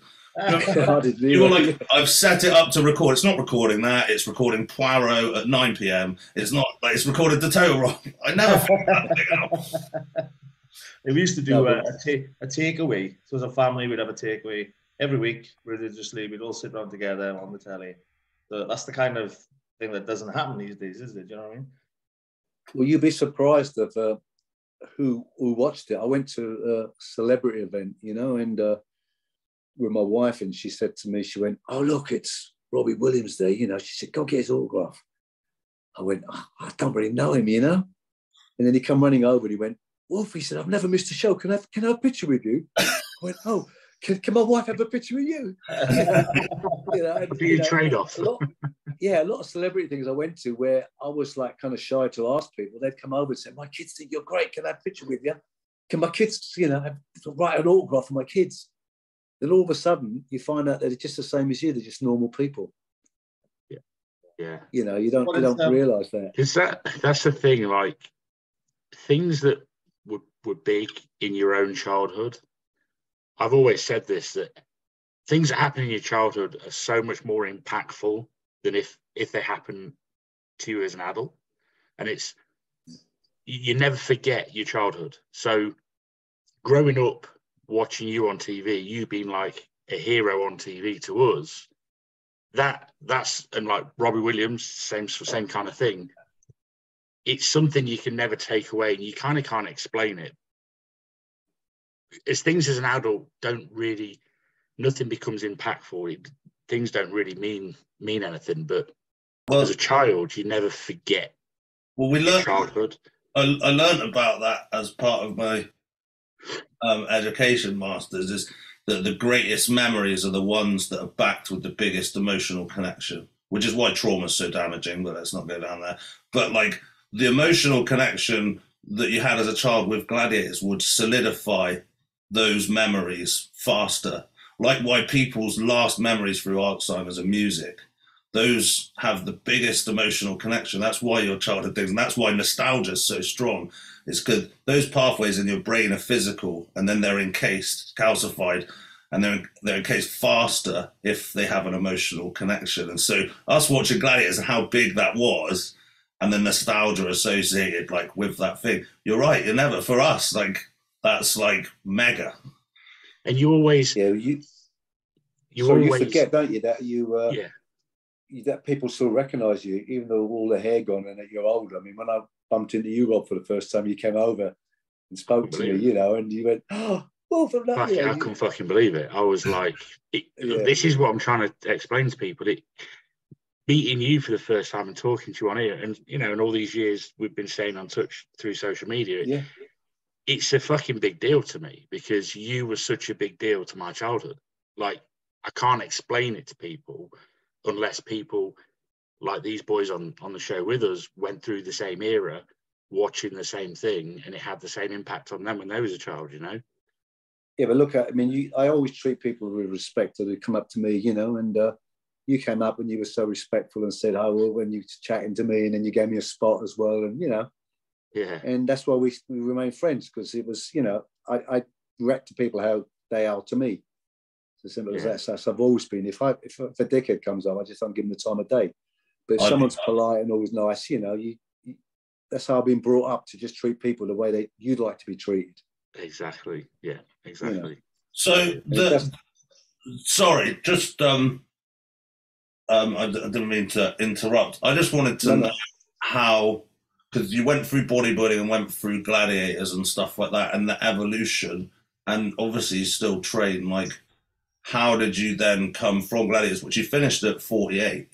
You were like, I've set it up to record. It's not recording that. It's recording Poirot at 9 p.m. It's not like it's recorded the total wrong. I never figured that thing out. We used to do a takeaway. So as a family, we'd have a takeaway every week religiously. We'd all sit down together on the telly. So that's the kind of thing that doesn't happen these days, is it? Do you know what I mean? Well, you'd be surprised of who watched it. I went to a celebrity event, you know, and with my wife, and she said to me, she went, "Oh, look, it's Robbie Williams there." You know, she said, "Go get his autograph." I went, "Oh, I don't really know him, you know." And then he come running over and he went, "Wolf," he said, "I've never missed a show. Can I have a picture with you?" I went, "Oh, can my wife have a picture with you?" You know, and, do you trade off? A lot of celebrity things I went to where I was like kind of shy to ask people. They'd come over and say, "My kids think you're great. Can I have a picture with you? Can my kids, you know, write an autograph for my kids?" Then all of a sudden you find out that they're just the same as you. They're just normal people. Yeah. You know, you don't realise that. Because that's the thing, like things that were big in your own childhood. I've always said this, that things that happen in your childhood are so much more impactful than if they happen to you as an adult. And it's, you never forget your childhood. So growing up, watching you on TV, you being like a hero on TV to us, that's and like Robbie Williams, same kind of thing. It's something you can never take away, and you kind of can't explain it. As things as an adult nothing becomes impactful. Things don't really mean anything. But as a child, you never forget. Well, we learned childhood. I learned about that as part of my education masters. Is that the greatest memories are the ones that are backed with the biggest emotional connection, which is why trauma is so damaging. But let's not go down there. But like the emotional connection that you had as a child with Gladiators would solidify those memories faster. Like why people's last memories through Alzheimer's are music. Those have the biggest emotional connection. That's why your childhood things, and that's why nostalgia is so strong. It's because those pathways in your brain are physical, and then they're encased, calcified, and they're encased faster if they have an emotional connection. And so us watching Gladiators and how big that was, and the nostalgia associated like with that thing. You're right. You're never, for us, like that's like mega. And you always, you forget, don't you, that that people still recognise you, even though all the hair gone and that you're older. I mean, when I bumped into you, Rob, for the first time, you came over and spoke to me, you know, and you went, "Oh, from that." I couldn't fucking believe it. I was like, this is what I'm trying to explain to people. Meeting you for the first time and talking to you on here, and you know, in all these years we've been staying on touch through social media. It's a fucking big deal to me because you were such a big deal to my childhood. Like, I can't explain it to people unless people like these boys on the show with us went through the same era, watching the same thing, and it had the same impact on them when they was a child, you know? Yeah, but look at, I mean, I always treat people with respect. They come up to me, you know, and you came up and you were so respectful and said, "Oh, well," when you were chatting to me, and then you gave me a spot as well, and you know, Yeah. and that's why we remain friends, because it was, you know, I react to people how they are to me. It's as simple as that. So I've always been. If a dickhead comes up, I just don't give them the time of day. But if someone's polite and always nice, you know, you that's how I've been brought up, to just treat people the way you'd like to be treated. Exactly. Yeah. Exactly. You know? So sorry, just I didn't mean to interrupt. I just wanted to know how, because you went through bodybuilding and went through gladiators and stuff like that, and the evolution, and obviously you still train. Like, how did you then come from gladiators, which you finished at 48,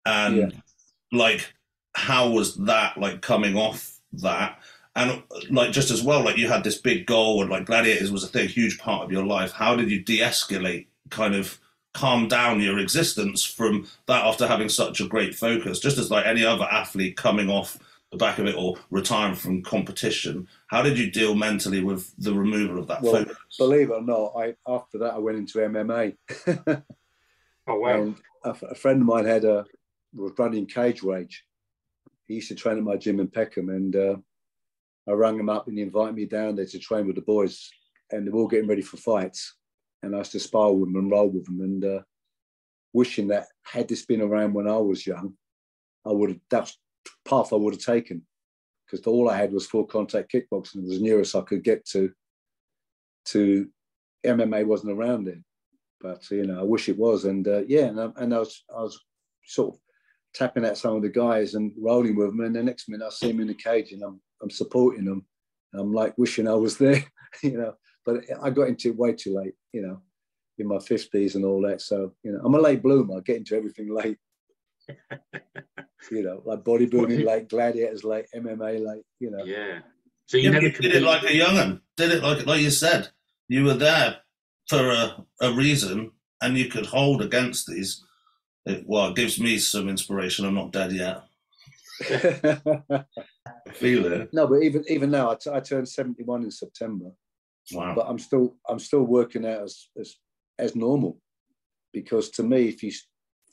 and like, how was that, like, coming off that? And like, just as well, like, you had this big goal, and like gladiators was a huge part of your life. How did you de-escalate, kind of calm down your existence from that after having such a great focus? Just as like any other athlete coming off the back of it or retiring from competition, how did you deal mentally with the removal of that focus? Believe it or not, after that I went into MMA. Oh wow! And a friend of mine was running Cage Rage. He used to train at my gym in Peckham, and I rang him up and he invited me down there to train with the boys, and they were all getting ready for fights. And I used to spar with them and roll with them, and wishing that had this been around when I was young, that's the path I would have taken, because all I had was full contact kickboxing. It was the nearest I could get to MMA. Wasn't around then, but you know, I wish it was. And I was sort of tapping at some of the guys and rolling with them, and the next minute I see them in the cage and I'm supporting them, and I'm like wishing I was there, you know. But I got into it way too late, you know, in my 50s and all that. So, you know, I'm a late bloomer. I get into everything late. You know, like bodybuilding late, gladiators late, MMA late, you know. Yeah. So you never did it like a young'un. Did it like you said. You were there for a reason, and you could hold against these. It gives me some inspiration. I'm not dead yet. I feel it. No, but even now, I turned 71 in September. Wow. But I'm still working out as normal, because to me, if you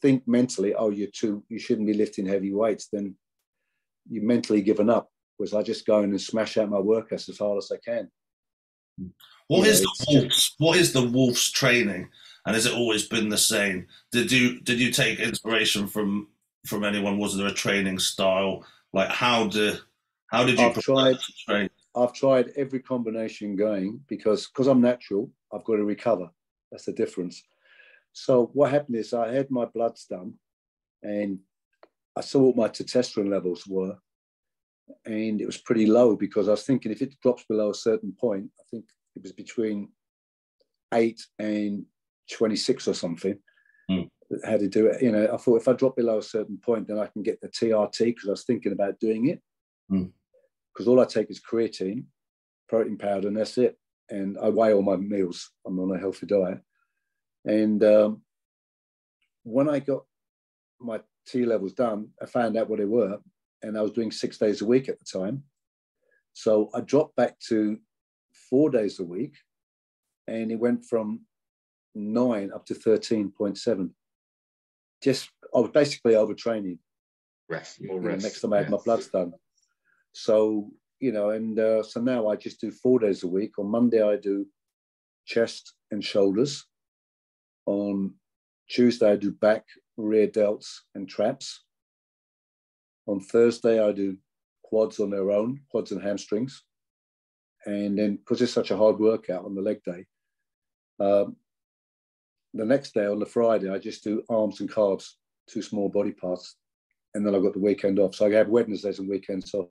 think mentally, oh, you shouldn't be lifting heavy weights, then you're mentally given up. Whereas I just go in and smash out my workouts as hard as I can. What is the Wolf's training, and has it always been the same? Did you take inspiration from anyone? Was there a training style? Like, how did you train? I've tried every combination going, because I'm natural, I've got to recover. That's the difference. So what happened is I had my bloods done, and I saw what my testosterone levels were, and it was pretty low, because I was thinking if it drops below a certain point, I think it was between 8 and 26 or something, how to do it. You know, I thought if I drop below a certain point, then I can get the TRT, because I was thinking about doing it. Because all I take is creatine, protein powder, and that's it. And I weigh all my meals. I'm on a healthy diet. And when I got my T levels done, I found out what they were, and I was doing 6 days a week at the time. So I dropped back to 4 days a week, and it went from 9 up to 13.7. I was basically overtraining. More rest. Next time I had my bloods done. So, you know, and so now I just do 4 days a week. On Monday, I do chest and shoulders. On Tuesday, I do back, rear delts, and traps. On Thursday, I do quads on their own, quads and hamstrings. And then, because it's such a hard workout on the leg day, the next day, on the Friday, I just do arms and calves, 2 small body parts. And then I've got the weekend off. So I have Wednesdays and weekends off.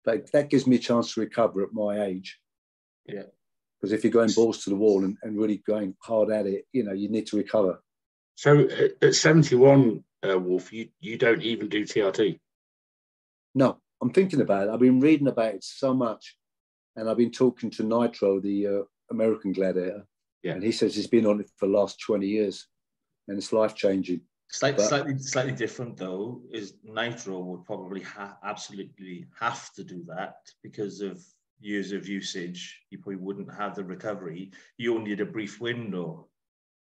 But that gives me a chance to recover at my age. Yeah. Because if you're going balls to the wall and really going hard at it, you know, you need to recover. So at 71, Wolf, you don't even do TRT? No, I'm thinking about it. I've been reading about it so much. And I've been talking to Nitro, the American gladiator. Yeah. And he says he's been on it for the last 20 years. And it's life-changing. Slightly different though is Nitro would probably absolutely have to do that because of years of usage, you probably wouldn't have the recovery. You only need a brief window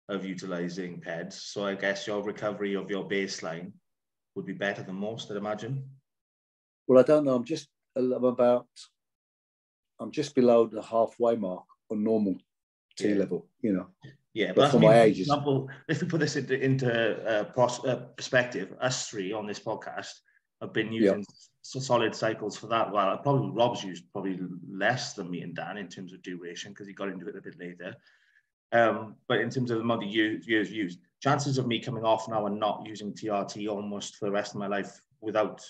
of utilizing PEDs. So I guess your recovery of your baseline would be better than most, I'd imagine. Well, I don't know. I'm just below the halfway mark on normal T level, you know. Yeah, but for my age, example, if we put this into perspective, us three on this podcast have been using solid cycles for that while. Probably Rob's used probably less than me and Dan in terms of duration because he got into it a bit later. But in terms of the amount of years used, chances of me coming off now and not using TRT almost for the rest of my life without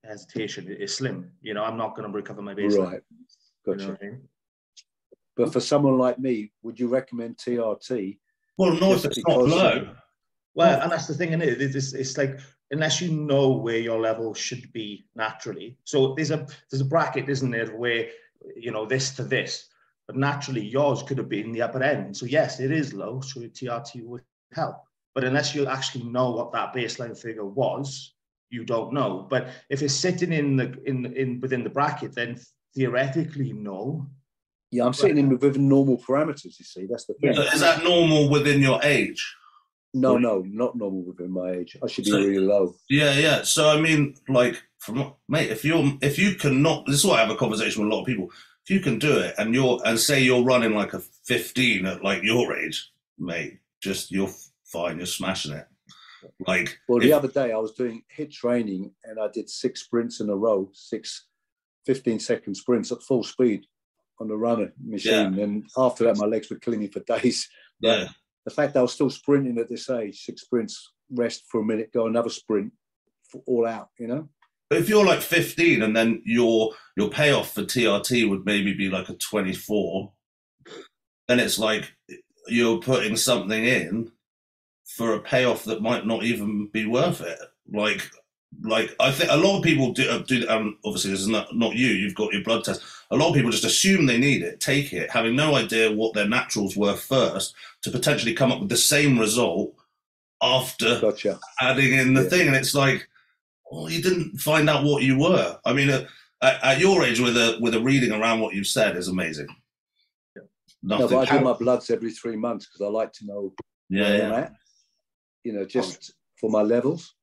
hesitation is slim. You know, I'm not going to recover my baseline. Right, gotcha. You know what I mean? But for someone like me, would you recommend TRT? Well, no, if it's not low. Well, and that's the thing, isn't it? It's like, unless you know where your level should be naturally. So there's a bracket, isn't there, where, you know, this to this, but naturally yours could have been the upper end. So yes, it is low, so TRT would help. But unless you actually know what that baseline figure was, you don't know. But if it's sitting within the bracket, then theoretically, no. Yeah, I'm sitting in within normal parameters, you see. That's the thing. Is that normal within your age? No, not normal within my age. I should be really low. Yeah. So, I mean, like, mate, if you cannot, this is why I have a conversation with a lot of people. If you can do it and say you're running like a 15 at like your age, mate, you're fine. You're smashing it. Like, well, the other day I was doing HIIT training and I did 6 sprints in a row, 6 15-second sprints at full speed on the runner machine. Yeah. And after that, my legs were killing me for days. But the fact that I was still sprinting at this age, 6 sprints, rest for a minute, go another sprint, all out, you know? But if you're like 15 and then your payoff for TRT would maybe be like a 24, then it's like you're putting something in for a payoff that might not even be worth it. Like I think a lot of people do obviously this is not you, you've got your blood test. A lot of people just assume they need it, take it, having no idea what their naturals were first to potentially come up with the same result after adding in the thing. And it's like, well, you didn't find out what you were. I mean, at your age with a reading around what you've said is amazing. No, but I do my bloods every 3 months because I like to know where I'm at, you know, just for my levels.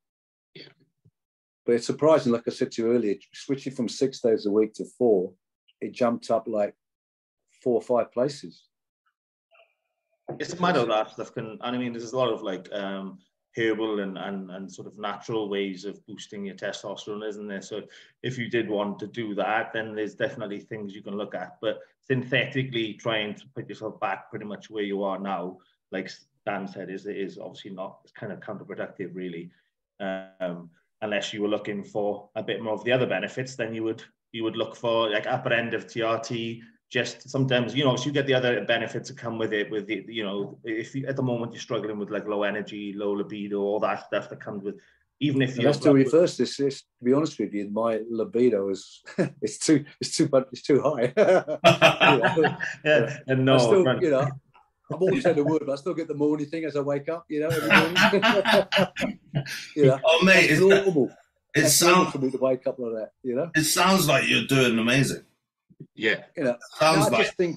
But it's surprising, like I said to you earlier, switching from 6 days a week to 4, it jumped up like 4 or 5 places. It's a matter of that stuff I mean, there's a lot of like herbal and sort of natural ways of boosting your testosterone, isn't there? So if you did want to do that, then there's definitely things you can look at. But synthetically trying to put yourself back pretty much where you are now, like Dan said, is obviously not, it's kind of counterproductive, really. Unless you were looking for a bit more of the other benefits, then you would look for like upper end of TRT. Just sometimes, you know, so you get the other benefits that come with it. With the, you know, if you, at the moment you're struggling with like low energy, low libido, all that stuff that comes with, even if you have to reverse this. To be honest with you, my libido is it's too high. And no, still, you know, I'm always saying the word, but I still get the morning thing as I wake up, you know, every morning. You know, oh, mate, it's normal. It sounds for me to wake up like that, you know. It sounds like you're doing amazing. Yeah, you know, I just think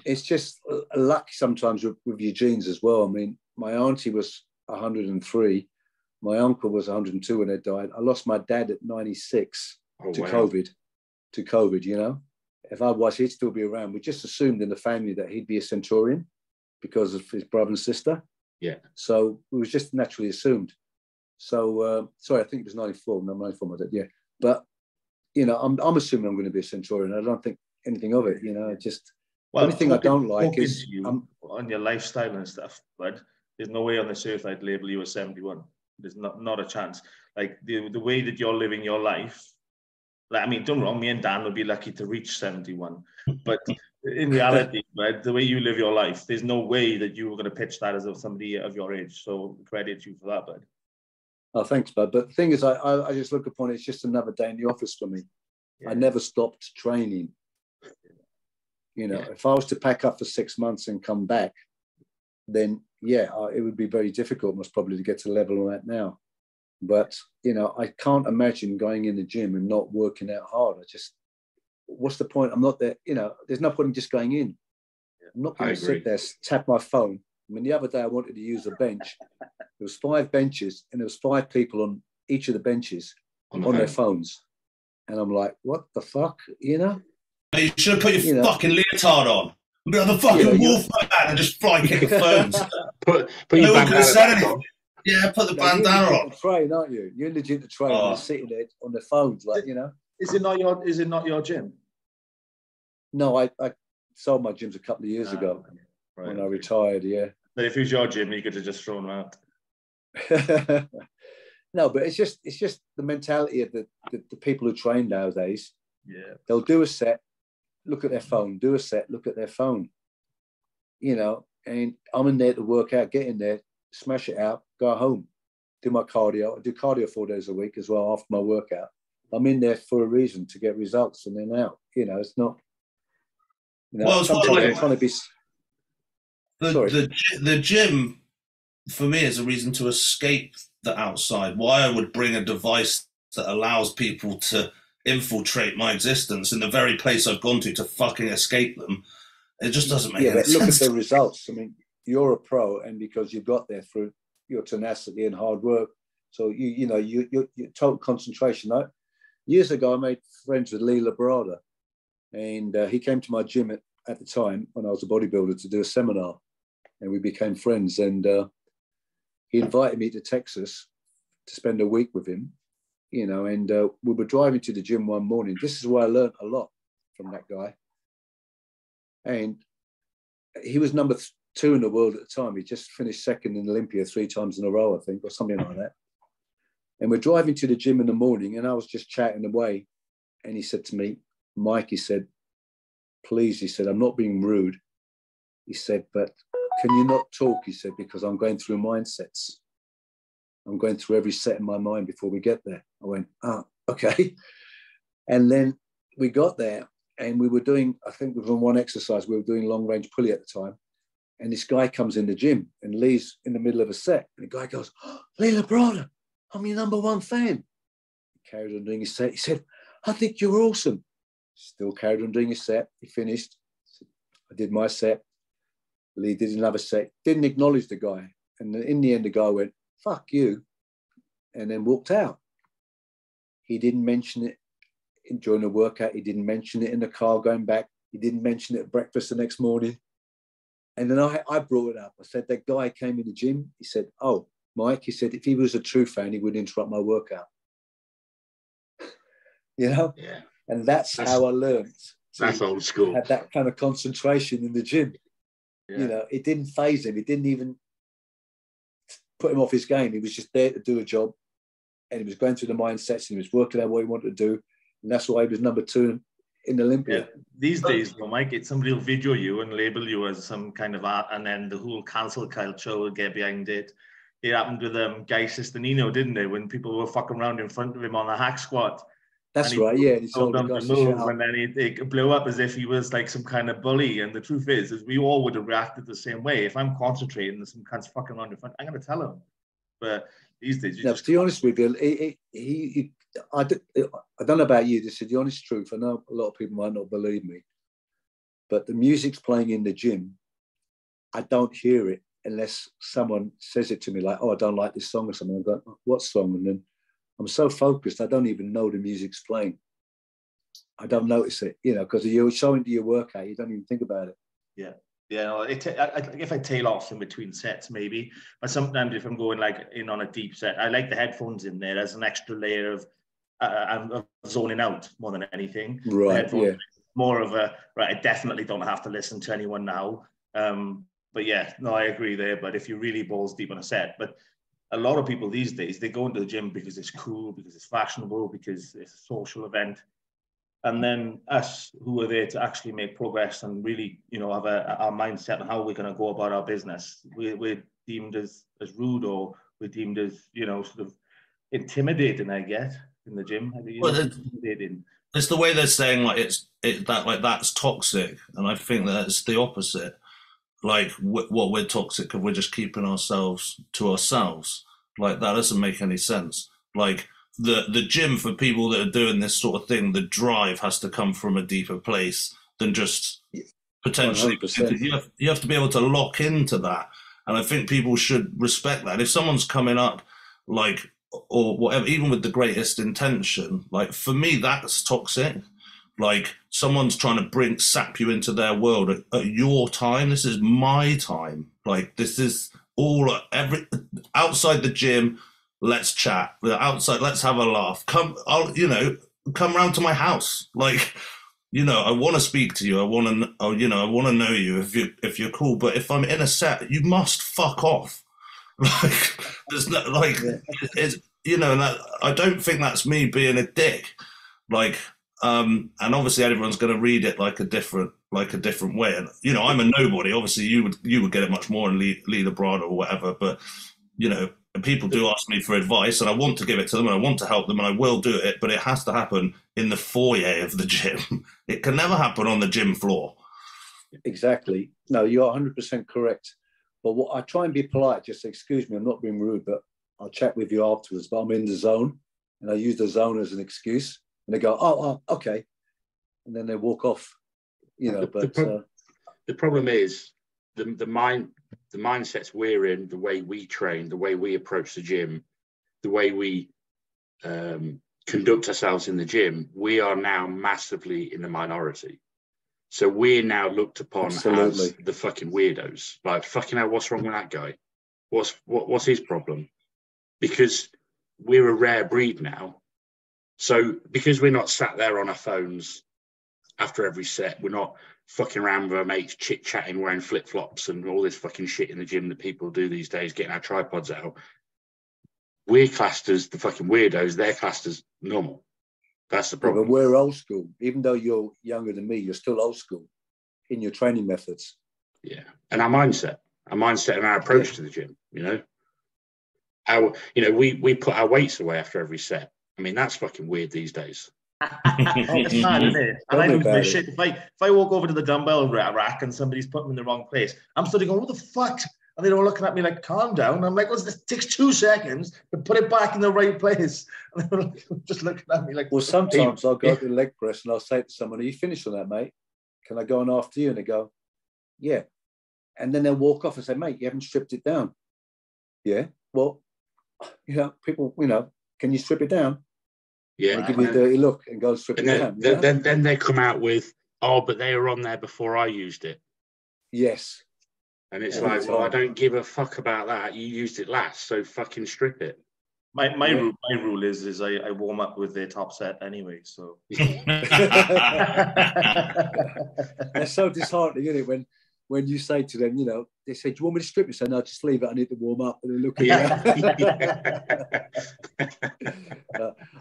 it's just luck sometimes with your genes as well. I mean, my auntie was 103, my uncle was 102 when they died. I lost my dad at 96 to COVID. You know, if otherwise he'd still be around. We just assumed in the family that he'd be a centurion because of his brother and sister. Yeah. So it was just naturally assumed. So sorry, I think it was 94. No, 94, my dad. Yeah, but. You know, I'm assuming I'm going to be a centurion. I don't think anything of it. You know, just the only thing I don't like is on your lifestyle and stuff. But there's no way on this earth I'd label you as 71. There's not a chance. Like the way that you're living your life. Like, I mean, don't wrong. Me and Dan would be lucky to reach 71. But in reality, right, the way you live your life, there's no way that you were going to pitch that as somebody of your age. So credit you for that, bud. Oh, thanks, bud. But the thing is, I just look upon it as just another day in the office for me. Yeah. I never stopped training. You know, if I was to pack up for 6 months and come back, then, yeah, it would be very difficult, most probably, to get to the level I'm at now. But, you know, I can't imagine going in the gym and not working out hard. what's the point? I'm not there. There's no point in just going in. I'm not going to sit there, tap my phone. I mean, the other day I wanted to use a bench. There was 5 benches, and there was 5 people on each of the benches on their phones. And I'm like, what the fuck? You should have put your fucking leotard on. Be like the fucking wolf man and just fly kick the phones. put your bandana on. Yeah, put the bandana on. You're train, aren't you? You're legit to train. They're sitting there on their phones, like, Is it not your gym? No, I sold my gyms a couple of years ago when I retired. Yeah. But if it was your gym, you could have just thrown them out. No, but it's just the mentality of the people who train nowadays. Yeah. They'll do a set, look at their phone, do a set, look at their phone. And I'm in there to work out, get in there, smash it out, go home, do my cardio. I do cardio 4 days a week as well after my workout. I'm in there for a reason, to get results, and then out. It's not. Sometimes I'm trying to be. The gym for me is a reason to escape the outside. Why I would bring a device that allows people to infiltrate my existence in the very place I've gone to fucking escape them. It just doesn't make any sense. Look at the results. I mean, you're a pro, and because you got there through your tenacity and hard work, so your total concentration. Years ago, I made friends with Lee Labrada, and he came to my gym at the time when I was a bodybuilder to do a seminar, and we became friends. And he invited me to Texas to spend a week with him, and we were driving to the gym one morning. This is where I learned a lot from that guy. And he was number 2 in the world at the time. He just finished second in Olympia 3 times in a row, I think, or something like that. And we're driving to the gym in the morning, and I was just chatting away. And he said to me, Mike, he said, please, he said, I'm not being rude. He said, but can you not talk? He said, because I'm going through mindsets. I'm going through every set in my mind before we get there. I went, okay. And then we got there, and we were doing, I think from one exercise, we were doing long range pulley at the time. And this guy comes in the gym, and Lee's in the middle of a set. And the guy goes, Lee Labrada, I'm your number 1 fan. He carried on doing his set. He said, I think you're awesome. Still carried on doing his set. He finished. I did my set. Lee did another set. Didn't acknowledge the guy. And in the end, the guy went, fuck you, and then walked out. He didn't mention it during the workout. He didn't mention it in the car going back. He didn't mention it at breakfast the next morning. And then I brought it up. I said, that guy came in the gym. He said, oh, Mike, he said, if he was a true fan, he would interrupt my workout. Yeah. And that's how I learned. That's old school. Had that kind of concentration in the gym. Yeah. It didn't faze him. It didn't even put him off his game. He was just there to do a job, and he was going through the mindsets, and he was working out what he wanted to do, and that's why he was number 2 in Olympia. Yeah. These days, Mike, somebody will video you and label you as some kind of art, and then the whole cancel culture will get behind it. It happened with Guy Sistanino, didn't it? When people were fucking around in front of him on a hack squat. That's right, yeah. He told them to move, and then it blew up as if he was like some kind of bully. And the truth is we all would have reacted the same way. If I'm concentrating and some cunt's fucking around in front, I'm going to tell him. But these days, to be honest with you, I don't know about you. This is the honest truth. I know a lot of people might not believe me, but the music's playing in the gym. I don't hear it unless someone says it to me, like, "Oh, I don't like this song" or something. I go, "What song?" And then I'm so focused, I don't even know the music's playing. I don't notice it, because you're so into your workout, you don't even think about it. Yeah. If I tail off in between sets, maybe. But sometimes if I'm going like in on a deep set, I like the headphones in there as an extra layer of I'm zoning out more than anything. Right. Yeah. More of I definitely don't have to listen to anyone now. But yeah, no, I agree there. But if you're really balls deep on a set, but a lot of people these days, they go into the gym because it's cool, because it's fashionable, because it's a social event. And then us who are there to actually make progress and really, have our mindset on how we're going to go about our business, we're deemed as rude, or we're deemed as, sort of intimidating, I guess, in the gym. Intimidating. It's the way they're saying that's toxic. And I think that's the opposite. Like what we're toxic if we're just keeping ourselves to ourselves. Like that doesn't make any sense. Like the gym, for people that are doing this sort of thing, the drive has to come from a deeper place than just potentially. 100%. You have to be able to lock into that, and I think people should respect that. If someone's coming up, like, or whatever, even with the greatest intention, like, for me, that's toxic. Like, someone's trying to sap you into their world at your time. This is my time. Like, this is all outside the gym. Let's chat. Outside, let's have a laugh. Come round to my house. Like, I want to speak to you. I want to know you if you're cool. But if I'm in a set, you must fuck off. Like, there's no, like, it's, that, I don't think that's me being a dick. Like, and obviously everyone's going to read it like a different way. And, I'm a nobody. Obviously you would get it much more and lead a broad or whatever. But, people do ask me for advice, and I want to give it to them, and I want to help them, and I will do it, but it has to happen in the foyer of the gym. It can never happen on the gym floor. Exactly. No, you're 100% correct. But what I try and be polite, just say, excuse me, I'm not being rude, but I'll chat with you afterwards, but I'm in the zone, and I use the zone as an excuse, and they go, oh, okay. And then they walk off, The problem is the mindsets we're in, the way we train, the way we approach the gym, the way we conduct ourselves in the gym, we are now massively in the minority. So we're now looked upon as the fucking weirdos. Like, fucking hell, what's wrong with that guy? What's his problem? Because we're a rare breed now. So because we're not sat there on our phones after every set, we're not fucking around with our mates chit-chatting, wearing flip-flops and all this fucking shit in the gym that people do these days, getting our tripods out. We're classed as the fucking weirdos. They're classed as normal. That's the problem. But we're old school. Even though you're younger than me, you're still old school in your training methods. Yeah. And our mindset and our approach to the gym, we put our weights away after every set. I mean, that's fucking weird these days. It's mad, isn't it? And I lose my shit. If I walk over to the dumbbell rack and somebody's putting them in the wrong place, I'm sort of going, what the fuck? And they're all looking at me like, calm down. I'm like, well, this takes 2 seconds to put it back in the right place. And they're just looking at me like, well, sometimes I'll go to the leg press and I'll say to someone, are you finished on that, mate? Can I go on after you? And they go, yeah. And then they'll walk off and say, mate, you haven't stripped it down. Yeah. Well, people, can you strip it down? Yeah, and give me a dirty look and go strip it down. Then they come out with, oh, but they were on there before I used it. Yes. And it's like, well, I don't give a fuck about that. You used it last, so fucking strip it. My rule is I warm up with their top set anyway. So that's so disheartening, isn't it? When you say to them, they say, do you want me to strip? You say, no, just leave it. I need to warm up. And they look at you.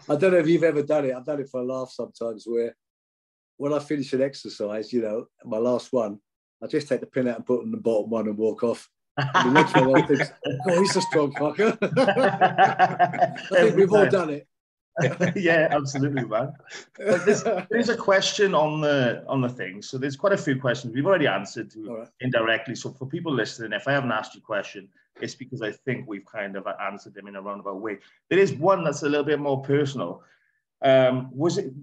I don't know if you've ever done it. I've done it for a laugh sometimes where when I finish an exercise, my last one, I just take the pin out and put it on the bottom one and walk off. And the next one, I think, oh, he's a strong fucker. I think we've all done it. Yeah, absolutely, man. There's a question on the thing. So there's quite a few questions we've already answered indirectly. So for people listening, if I haven't asked you a question, it's because I think we've kind of answered them in a roundabout way. There is one that's a little bit more personal. Was it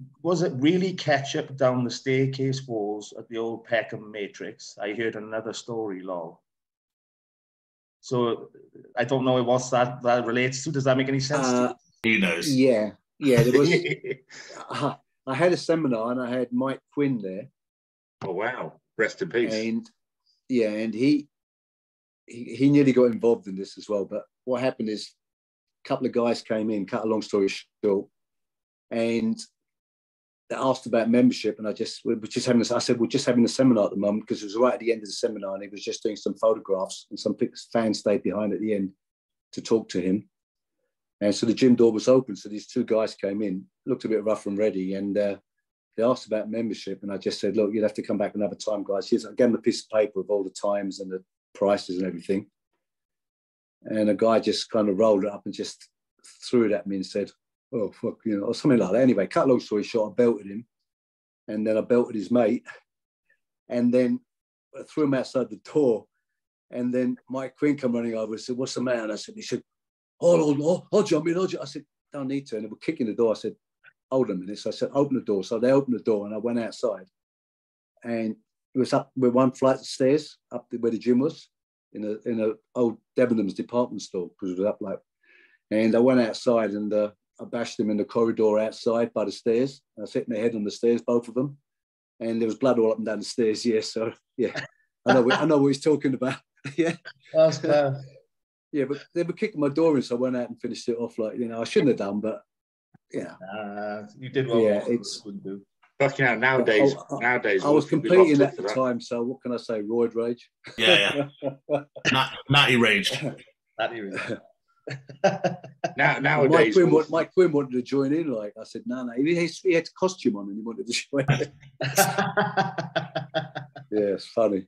really ketchup down the staircase walls at the old Peckham Matrix? I heard another story, lol. So I don't know what that relates to. Does that make any sense to you? Who knows? Yeah. There was. I had a seminar and I had Mike Quinn there. Oh wow! Rest in peace. And he nearly got involved in this as well. But what happened is a couple of guys came in. Cut a long story short, and they asked about membership, and I said we're just having a seminar at the moment because it was right at the end of the seminar, and he was just doing some photographs, and some fans stayed behind at the end to talk to him. And so the gym door was open. So these 2 guys came in, looked a bit rough and ready, and they asked about membership. And I just said, look, you'll have to come back another time, guys. I gave them a piece of paper of all the times and the prices and everything. And a guy just kind of rolled it up and just threw it at me and said, oh, fuck, or something like that. Anyway, cut a long story short, I belted him. And then I belted his mate. And then I threw him outside the door. And then Mike Quinn came running over and said, what's the matter? And I said, he said, I'll jump in. I said, don't need to. And they were kicking the door. I said, hold a minute. So I said, open the door. So they opened the door and I went outside. And it was up with one flight of stairs up where the gym was in a old Debenhams department store, because it was up like. And I went outside and I bashed them in the corridor outside by the stairs. I hit my head on the stairs, both of them. And there was blood all up and down the stairs. Yeah, so yeah, I know what he's talking about. Yeah, That's bad. Yeah, but they were kicking my door in, so I went out and finished it off. Like, I shouldn't have done, but yeah, you did well. Yeah, it's couldn't do. Fucking hell, nowadays, I was competing at the time, so what can I say? Roid rage. Yeah. Natty rage. Natty rage. Nowadays, Mike Quinn wanted to join in. Like I said, no. He had a costume on and he wanted to join in. Yeah, it's funny.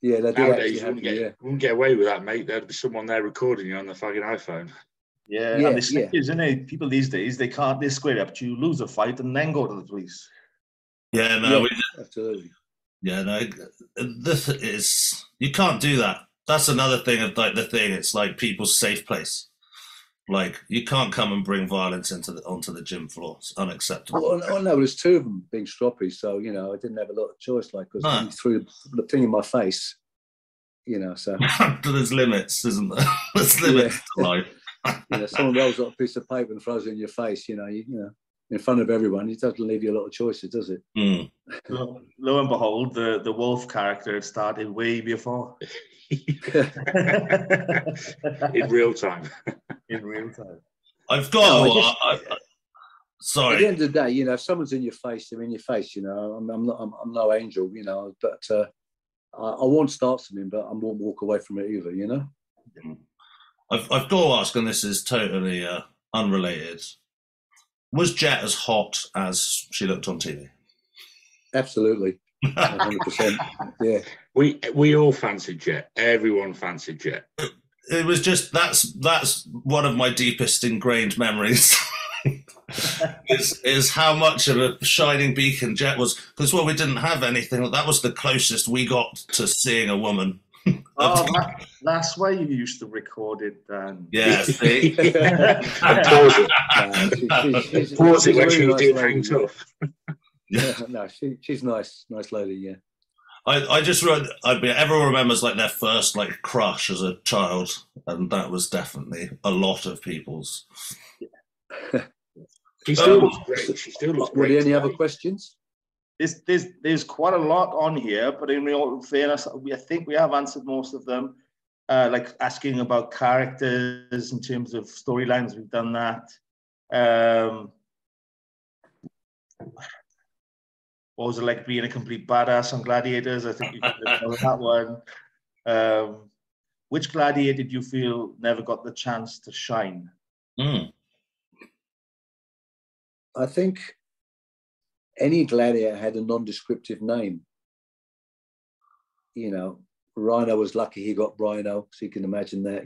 Yeah, they do nowadays actually you wouldn't get away with that, mate. There'd be someone there recording you on the fucking iPhone. Yeah, and the stick is, isn't it? People these days, they square up to you, lose a fight, and then go to the police. Yeah, no, absolutely. Yeah, no, this is, you can't do that. That's another thing of like the thing. It's like people's safe place. Like, you can't come and bring violence onto the gym floor. It's unacceptable. Well, no, there's two of them being stroppy, so I didn't have a lot of choice. Like, because he threw the thing in my face. So there's limits, isn't there? There's limits to life. Someone rolls up a piece of paper and throws it in your face. In front of everyone, it doesn't leave you a lot of choices, does it? Mm. Lo and behold, the wolf character started way before. In real time. I've got. Sorry. At the end of the day, if someone's in your face, they're in your face. I'm no angel, but I won't start something, but I won't walk away from it either. I've got to ask, and this is totally unrelated. Was Jet as hot as she looked on TV? Absolutely. 100%. Yeah. We all fancied Jet. Everyone fancied Jet. It was just that's one of my deepest ingrained memories. is how much of a shining beacon Jet was, because we didn't have anything. That was the closest we got to seeing a woman. That's why you used to record it then. Yeah, see? Pause it when she did hang tough. Yeah, no, she's nice lady. Yeah. I just wrote. Everyone remembers like their first like crush as a child, and that was definitely a lot of people's. She still looks great. She still looks great. Were there any other questions? There's quite a lot on here, but in real fairness, I think we have answered most of them. Like asking about characters in terms of storylines, we've done that. What was it like being a complete badass on Gladiators? I think you could know that one. Which gladiator did you feel never got the chance to shine? I think any gladiator had a non-descriptive name. Rhino was lucky he got Rhino, so you can imagine that,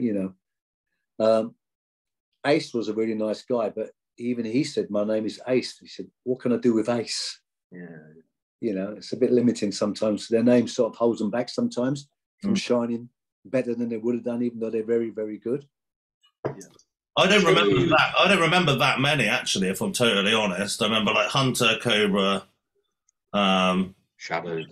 Ace was a really nice guy, but even he said, my name is Ace. He said, what can I do with Ace? Yeah. It's a bit limiting sometimes. Their name sort of holds them back sometimes from shining better than they would have done, even though they're very, very good. Yeah. I don't remember that. I don't remember that many, actually, if I'm totally honest. I remember like Hunter, Cobra, Shadow.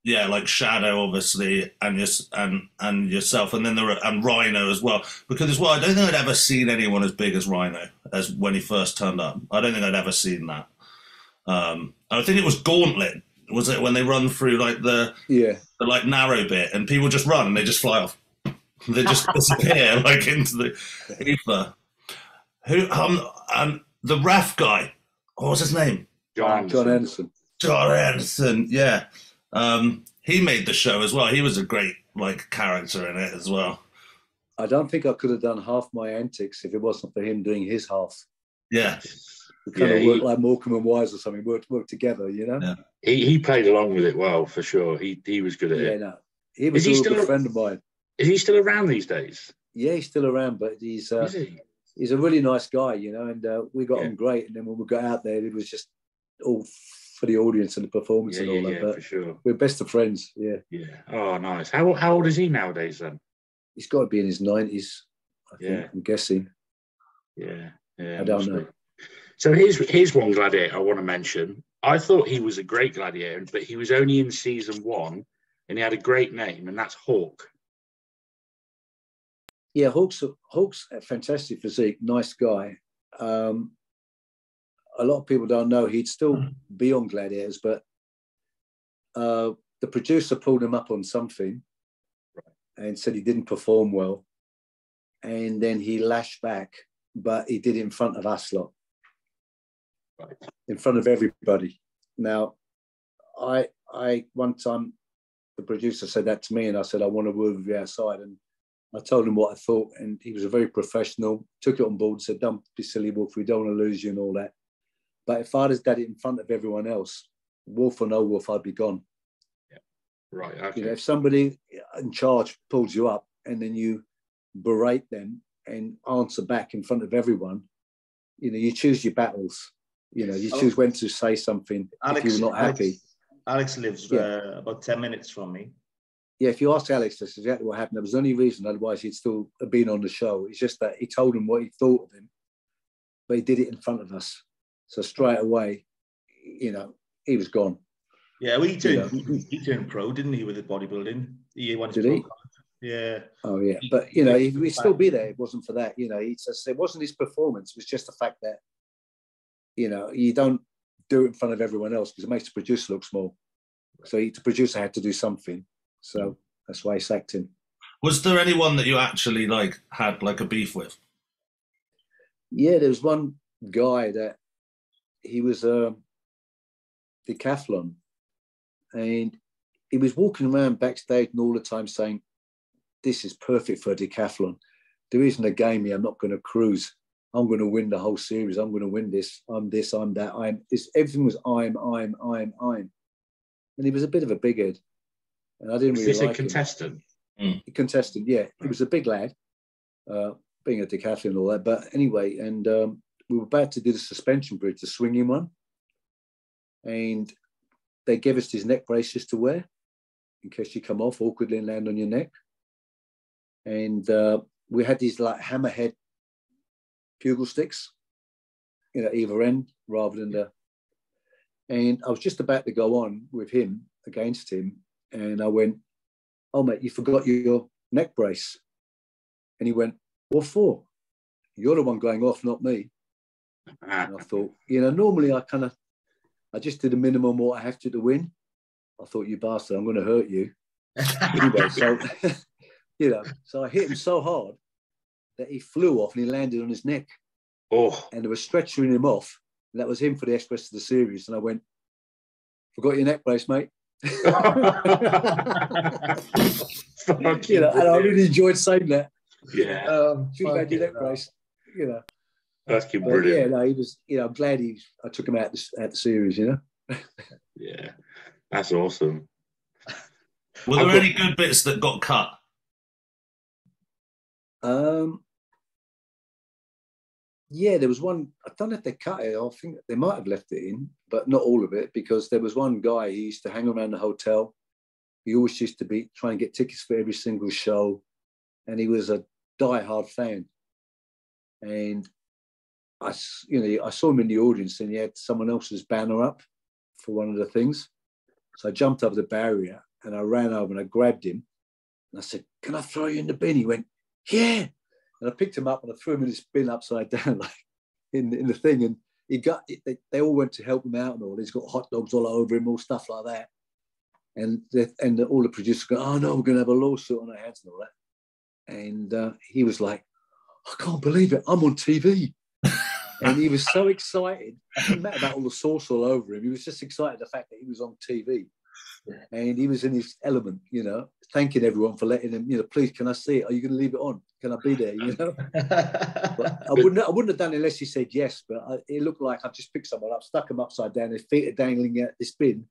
Yeah, like Shadow, obviously, and yourself, and then and Rhino as well. Because I don't think I'd ever seen anyone as big as Rhino as when he first turned up. I don't think I'd ever seen that. I think it was Gauntlet. Was it when they run through like the like narrow bit, and people just run and they just fly off. They just disappear like into the ether. And the ref guy, what was his name? John Anderson. John Anderson, yeah. He made the show as well. He was a great like character in it as well. I don't think I could have done half my antics if it wasn't for him doing his half. Yeah. We kind of worked like Morecambe and Wise or something, worked together, Yeah. He played along with it well, for sure. He was good at it. Yeah, no. He was a good friend of mine. Is he still around these days? Yeah, he's still around, but he's a really nice guy, and we got on great. And then when we got out there, it was just all for the audience and the performance and all that. But for sure. We're best of friends, yeah. Yeah. Oh, nice. How old is he nowadays then? He's got to be in his 90s, I think, I'm guessing. Yeah. Yeah, I don't know. So here's one gladiator I want to mention. I thought he was a great gladiator, but he was only in season 1, and he had a great name, and that's Hawk. Yeah, Hawk's a fantastic physique, nice guy. A lot of people don't know he'd still be on Gladiators, but the producer pulled him up on something and said he didn't perform well. And then he lashed back, but he did it in front of us lot, in front of everybody. Now, I one time, the producer said that to me, and I said, I want to work with you outside. And I told him what I thought, and he was a very professional, took it on board and said, don't be silly, Wolf, we don't want to lose you and all that. But if I'd have done it in front of everyone else, Wolf or no Wolf, I'd be gone. Yeah. Right. Okay. You know, if somebody in charge pulls you up and then you berate them and answer back in front of everyone, you know, you choose your battles. You know, you choose when to say something if you're not happy. Alex lives about 10 minutes from me. Yeah, if you ask Alex, that's exactly what happened. There was the only reason, otherwise he'd still have been on the show. It's just that he told him what he thought of him, but he did it in front of us. So straight away, you know, he was gone. Yeah, well, he turned pro, didn't he, with his bodybuilding? He won his pro card. Yeah. Oh, yeah. But, you know, he'd still be there if it wasn't for that. You know, it wasn't his performance. It was just the fact that, you know, you don't do it in front of everyone else because it makes the producer look small. So the producer had to do something. So that's why he sacked him. Was there anyone that you actually had a beef with? Yeah, there was one guy that he was a decathlon, and he was walking around backstage and all the time saying, this is perfect for a decathlon. There isn't a game here. I'm not going to cruise. I'm going to win the whole series. I'm going to win this. I'm this, I'm that. Everything was I'm. And he was a bit of a big head. And I didn't really like him. Is this a contestant? A contestant, yeah. He was a big lad, being a decathlon and all that. But anyway, and we were about to do the suspension bridge, the swinging one. And they gave us these neck braces to wear in case you come off awkwardly and land on your neck. And we had these hammerhead bugle sticks, you know, either end rather than the. And I was just about to go on with him, against him. And I went, oh, mate, you forgot your neck brace. And he went, what for? You're the one going off, not me. And I thought, you know, normally I just did the minimum what I have to win. I thought, you bastard, I'm going to hurt you. Anyway, so, you know, so I hit him so hard that he flew off and he landed on his neck. Oh. And they were stretching him off. And that was him for the rest of the series. And I went, forgot your neck brace, mate. You know, and I really enjoyed saying that. Yeah. Too bad your neck brace. You know. That's brilliant. Yeah, no, he was. You know, I'm glad I took him out the series. You know. Yeah, that's awesome. Were there any good bits that got cut? Yeah, there was one. I don't know if they cut it. I think they might have left it in, but not all of it, because there was one guy. He used to hang around the hotel. He always used to be trying to get tickets for every single show, and he was a die-hard fan. And I saw him in the audience, and he had someone else's banner up for one of the things. So I jumped over the barrier and I ran over and I grabbed him, and I said, "Can I throw you in the bin?" He went, "Yeah." And I picked him up and I threw him in this bin upside down, like in the thing. And they all went to help him out and all. He's got hot dogs all over him, all stuff like that. And all the producers go, "Oh no, we're going to have a lawsuit on our hands and all that." And he was like, "I can't believe it, I'm on TV." And he was so excited. It didn't matter about all the sauce all over him. He was just excited the fact that he was on TV. And he was in his element, you know, thanking everyone for letting him, you know, "Please, can I see it? Are you going to leave it on? Can I be there?" You know. But I wouldn't have done it unless he said yes. But it looked like I just picked someone up, stuck him upside down, his feet are dangling out this bin,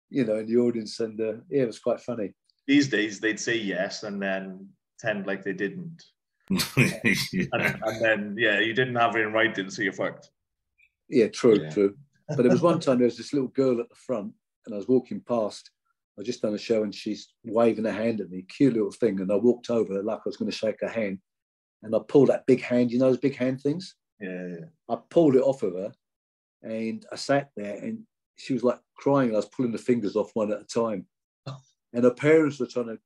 you know, in the audience. And yeah, it was quite funny. These days, they'd say yes and then pretend like they didn't. and then, yeah, you didn't have it in writing, so you're fucked. Yeah, true. But there was one time there was this little girl at the front, and I was walking past. I just done a show, and she's waving her hand at me, cute little thing. And I walked over like I was going to shake her hand, and I pulled that big hand. You know those big hand things? Yeah. I pulled it off of her, and I sat there, and she was like crying. I was pulling the fingers off one at a time, and her parents were trying to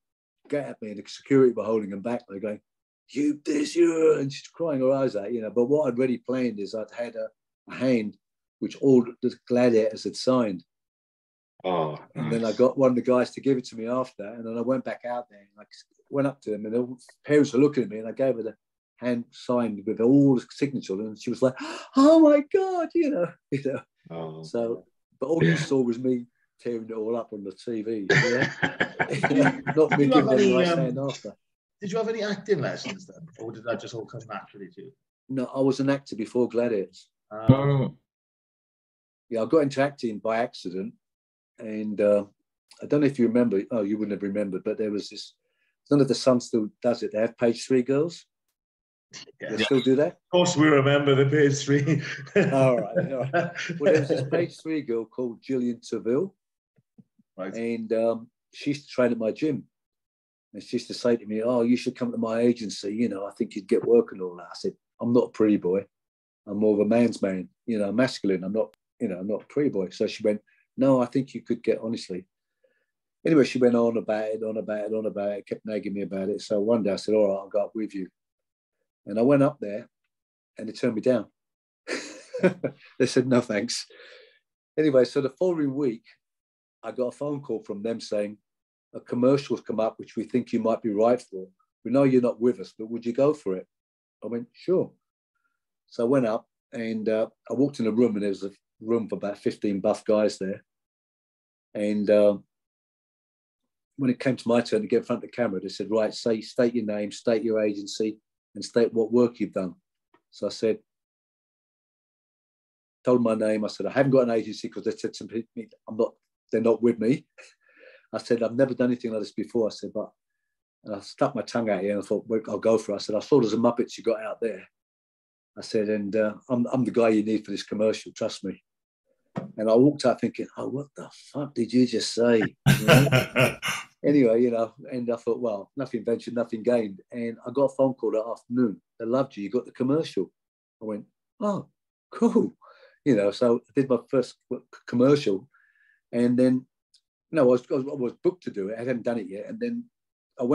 get at me, and the security were holding them back. They're going, "You this, you," and she's crying her eyes out, But what I'd already planned is I'd had a hand which all the gladiators had signed. Oh, nice. And then I got one of the guys to give it to me after, and then I went back out there and I went up to them, and the parents were looking at me, and I gave her the hand signed with all the signatures, and she was like, "Oh my God," Oh. So, but all you saw was me tearing it all up on the TV. Not me giving any nice hand after. Did you have any acting lessons then, or did that just all come naturally to you? No, I was an actor before Gladiators. Yeah, I got into acting by accident, and I don't know if you remember. Oh, you wouldn't have remembered, but there was this. None of the Sun still does it. They have Page 3 girls. Yeah. They still do that. Of course, we remember the Page 3. All right. Well, there was this Page 3 girl called Gillian Terville, right, and she used to train at my gym. And she used to say to me, "Oh, you should come to my agency. I think you'd get work and all that." I said, "I'm not a pretty boy. I'm more of a man's man. Masculine. I'm not. I'm not a pretty boy." So she went, "No, I think you could get honestly." Anyway, she went on about it, kept nagging me about it. So one day I said, "All right, I'll go up with you." And I went up there, and they turned me down. They said, "No, thanks." Anyway, so the following week, I got a phone call from them saying, "A commercial's come up, which we think you might be right for. We know you're not with us, but would you go for it?" I went, "Sure." So I went up, and I walked in a room, and there was a room for about 15 buff guys there. And when it came to my turn to get in front of the camera, they said, "Right, state your name, state your agency, and state what work you've done." So I said, told my name. I said, "I haven't got an agency," because they said to me, they're not with me. I said, "I've never done anything like this before." I said, "But," and I stuck my tongue out here, and I thought, "Well, I'll go for it." I said, "I saw there's a Muppets you got out there." I said, "And I'm the guy you need for this commercial, trust me." And I walked out thinking, "Oh, what the fuck did you just say?" Anyway, and I thought, well, nothing ventured, nothing gained. And I got a phone call that afternoon. "They loved you. You got the commercial." I went, "Oh, cool." So I did my first commercial. And then, I was booked to do it. I hadn't done it yet. And then I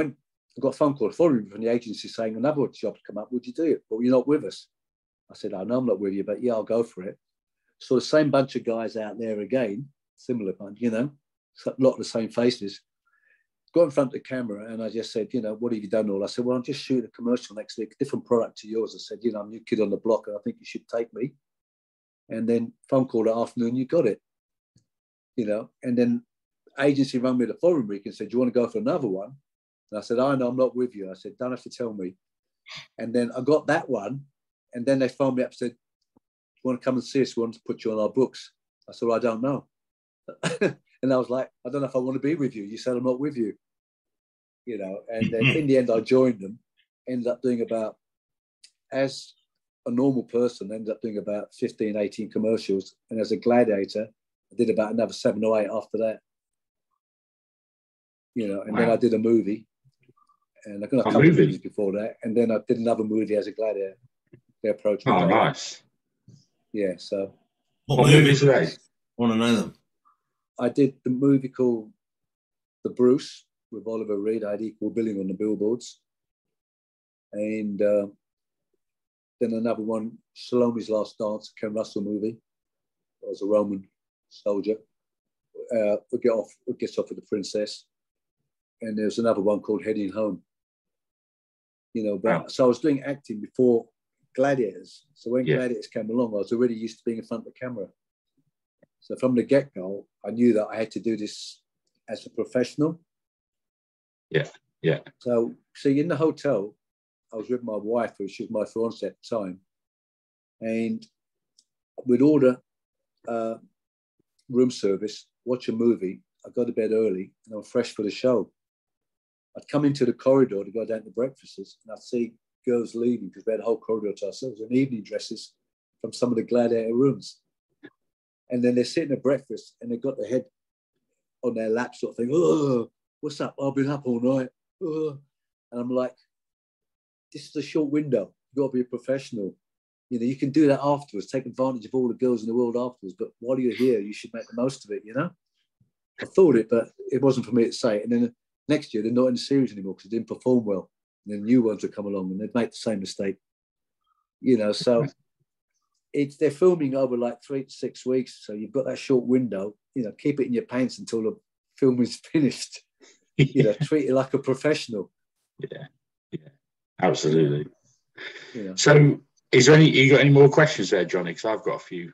got a phone call following from the agency saying, "Another job's come up. Would you do it? But you're not with us." I said, "I know I'm not with you, but yeah, I'll go for it." So the same bunch of guys out there again, similar bunch, a lot of the same faces. Got in front of the camera, and I just said, "What have you done all?" I said, "Well, I'm just shooting a commercial next week, different product to yours." I said, "I'm a new kid on the block, and I think you should take me." And then phone call that afternoon, "You got it." And then agency rang me the following week and said, "Do you want to go for another one?" And I said, "I know, I'm not with you." I said, "Don't have to tell me." And then I got that one, and then they phoned me up and said, "Do you want to come and see us? We want to put you on our books." I said, "Well, I don't know." And I was like, "I don't know if I want to be with you. You said I'm not with you." And then in the end, I joined them, ended up doing as a normal person, ended up doing about 15, 18 commercials. And as a gladiator, I did about another 7 or 8 after that. And then I did a movie, and I got a couple of movies before that. And then I did another movie as a gladiator. They approached me. Oh, nice. Yeah, so. What movies are they? I want to know them. I did the movie called The Bruce with Oliver Reed. I had equal billing on the billboards. And then another one, Salome's Last Dance, Ken Russell movie. I was a Roman soldier. Gets off with the princess. And there's another one called Heading Home. So I was doing acting before Gladiators. So when Gladiators came along, I was already used to being in front of the camera. So from the get-go, I knew that I had to do this as a professional. Yeah. So see, in the hotel, I was with my wife, who she was my fiancée at the time, and we'd order room service, watch a movie. I go to bed early, and I'm fresh for the show. I'd come into the corridor to go down to breakfasts, and I'd see girls leaving because we had a whole corridor to ourselves in evening dresses from some of the gladiator rooms. And then they're sitting at breakfast, and they've got their head on their lap sort of thing. "Oh, what's up? I've been up all night." Oh. And I'm like, this is a short window. You've got to be a professional. You know, you can do that afterwards, take advantage of all the girls in the world afterwards. But while you're here, you should make the most of it, you know? I thought it, but it wasn't for me to say. And then next year, they're not in the series anymore because they didn't perform well. And then new ones would come along and they'd make the same mistake. You know, so they're filming over like 3 to 6 weeks. So you've got that short window, you know, keep it in your pants until the film is finished. You know, treat it like a professional. Yeah, absolutely. You know. So, you got any more questions there, Johnny? Because I've got a few.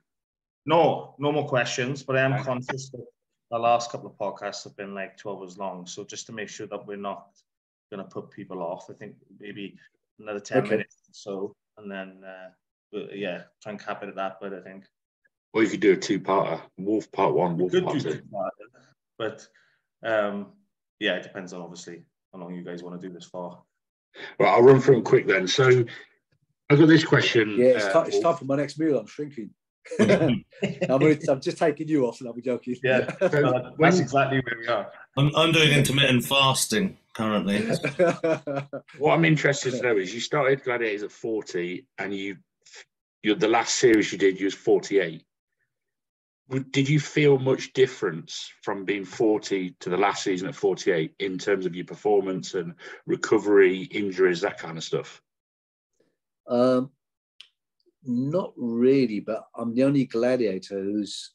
No more questions, but I am conscious that the last couple of podcasts have been like 12 hours long. So just to make sure that we're not going to put people off, I think maybe another 10 minutes or so, and then try and cap it at that. But I think, or you could do a two-parter: Wolf Part 1, Wolf Part 2. But it depends on obviously how long you guys want to do this for. Well, I'll run through them quick then. So I've got this question. Yeah, it's time for my next meal. I'm shrinking. I'm just taking you off, and I'll be joking. Yeah, that's exactly where we are. I'm doing intermittent fasting currently. What I'm interested to know is you started Gladiators at 40, and the last series you did, you was 48. Did you feel much difference from being 40 to the last season at 48 in terms of your performance and recovery, injuries, that kind of stuff? Not really, but I'm the only gladiator who's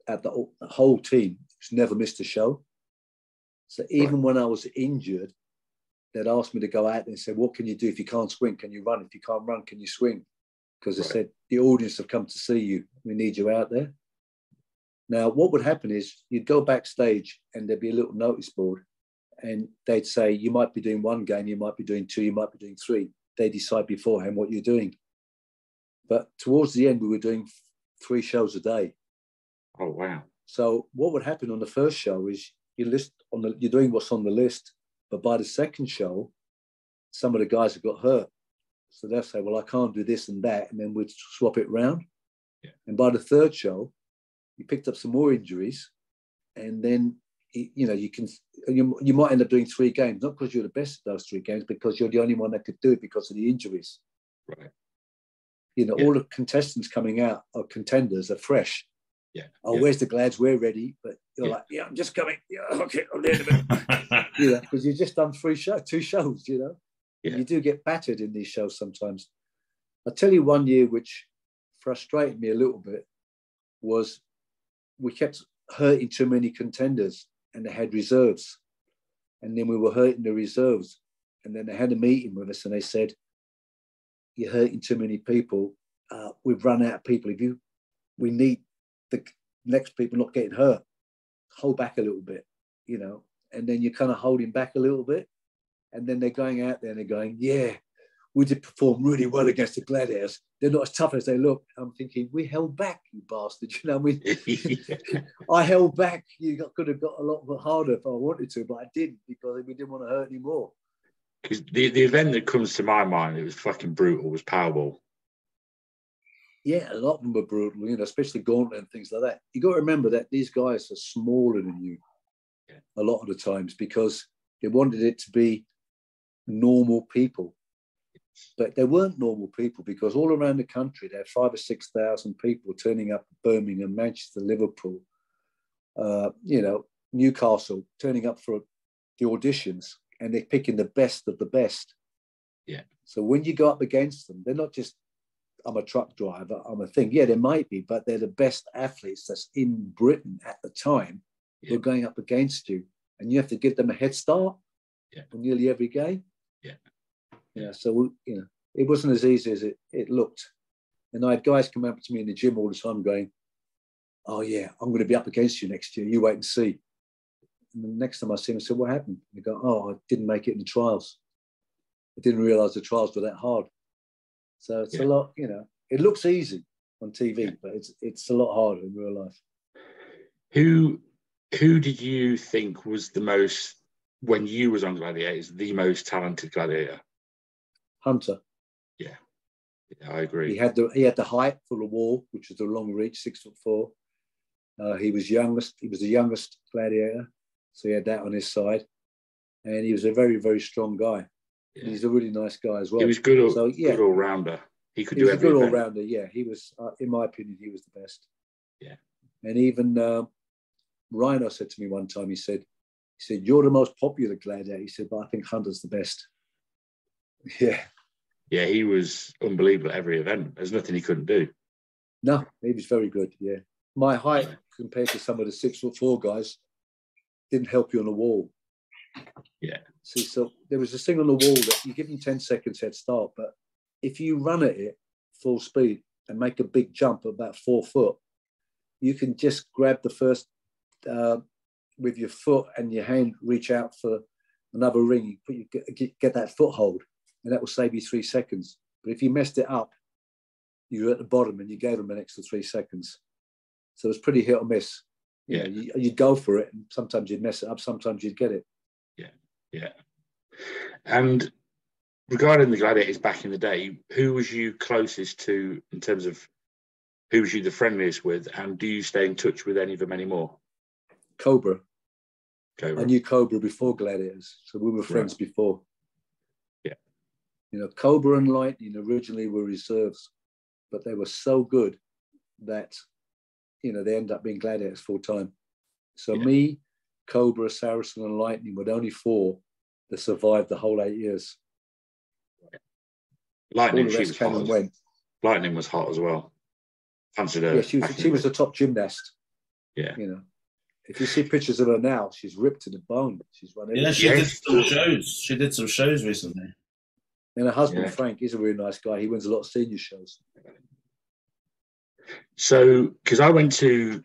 at the whole team who's never missed a show. So even when I was injured, they'd ask me to go out and say, what can you do? If you can't swing, can you run? If you can't run, can you swing? Because they said, the audience have come to see you. We need you out there. Now, what would happen is you'd go backstage and there'd be a little notice board and they'd say, you might be doing 1 game, you might be doing 2, you might be doing 3. They decide beforehand what you're doing. But towards the end, we were doing 3 shows a day. Oh, wow. So what would happen on the first show is you're doing what's on the list. But by the second show, some of the guys have got hurt. So they'll say, well, I can't do this and that. And then we'd swap it round. Yeah. And by the third show, you picked up some more injuries. And then, you might end up doing 3 games, not because you're the best at those 3 games, because you're the only one that could do it because of the injuries. Right. You know, all the contestants coming out are contenders, are fresh. Yeah. Oh, where's the glads? We're ready. But you're like, yeah, I'm just coming. Yeah, okay, I'll leave a bit. You know, because you've just done 2 shows, you know. Yeah. You do get battered in these shows sometimes. I'll tell you one year which frustrated me a little bit was we kept hurting too many contenders and they had reserves. And then we were hurting the reserves. And then they had a meeting with us and they said, you're hurting too many people. We've run out of people. We need the next people not getting hurt. Hold back a little bit, you know. And then you're kind of holding back a little bit. And then they're going out there and they're going, yeah, we did perform really well against the Gladiators. They're not as tough as they look. I'm thinking, we held back, you bastard. You know, I held back. Could have got a lot harder if I wanted to, but I didn't because we didn't want to hurt anymore. Because the event that comes to my mind, it was fucking brutal, was Powerball. Yeah, a lot of them were brutal, you know, especially Gauntlet and things like that. You got to remember that these guys are smaller than you a lot of the times because they wanted it to be normal people. But they weren't normal people because all around the country, there are 5,000 or 6,000 people turning up to Birmingham, Manchester, Liverpool, Newcastle, turning up for the auditions, and they're picking the best of the best. Yeah. So when you go up against them, they're not just, I'm a truck driver, I'm a thing. Yeah, they might be, but they're the best athletes that's in Britain at the time who are going up against you. And you have to give them a head start on nearly every game. Yeah. Yeah, so, you know, it wasn't as easy as it looked. And I had guys come up to me in the gym all the time going, oh, yeah, I'm going to be up against you next year. You wait and see. And the next time I see them, I said, what happened? And they go, oh, I didn't make it in the trials. I didn't realise the trials were that hard. So it's a lot, you know, it looks easy on TV, but it's a lot harder in real life. Who did you think was the most, when you was on Gladiators, the most talented gladiator? Hunter. Yeah, I agree. He had the height for the wall, which was the long reach, 6'4". He was youngest. He was the youngest gladiator, so he had that on his side, and he was a very, very strong guy. Yeah. He's a really nice guy as well. He was good, good all rounder. He could He do was a every good event. all-rounder, yeah. He was, in my opinion, he was the best. Yeah. And even Rhino said to me one time, he said, you're the most popular gladiator. He said, but I think Hunter's the best. Yeah. Yeah, he was unbelievable at every event. There's nothing he couldn't do. No, he was very good, yeah. My height compared to some of the 6'4" guys didn't help you on the wall. Yeah. See, so there was this thing on the wall that you give them 10 seconds head start, but if you run at it full speed and make a big jump about 4 foot, you can just grab the first with your foot and your hand, reach out for another ring. You get that foothold, and that will save you 3 seconds. But if you messed it up, you're at the bottom and you gave them an extra 3 seconds. So it was pretty hit or miss. You know, you'd go for it, and sometimes you'd mess it up, sometimes you'd get it. Yeah. And regarding the gladiators back in the day, who was you closest to in terms of who was you the friendliest with, and do you stay in touch with any of them anymore? Cobra. I knew Cobra before Gladiators, so we were friends before. Yeah. You know, Cobra and Lightning originally were reserves, but they were so good that, you know, they ended up being Gladiators full time. So me, Cobra, Saracen, and Lightning were the only 4 that survived the whole 8 years. Lightning, all the rest came and went. Lightning was hot as well. Fancied her. Yeah, she was a top gymnast. Yeah. You know, if you see pictures of her now, she's ripped to the bone. She's running. Yeah, she did some shows. She did some shows recently. And her husband, Frank, is a really nice guy. He wins a lot of senior shows. So, because I went to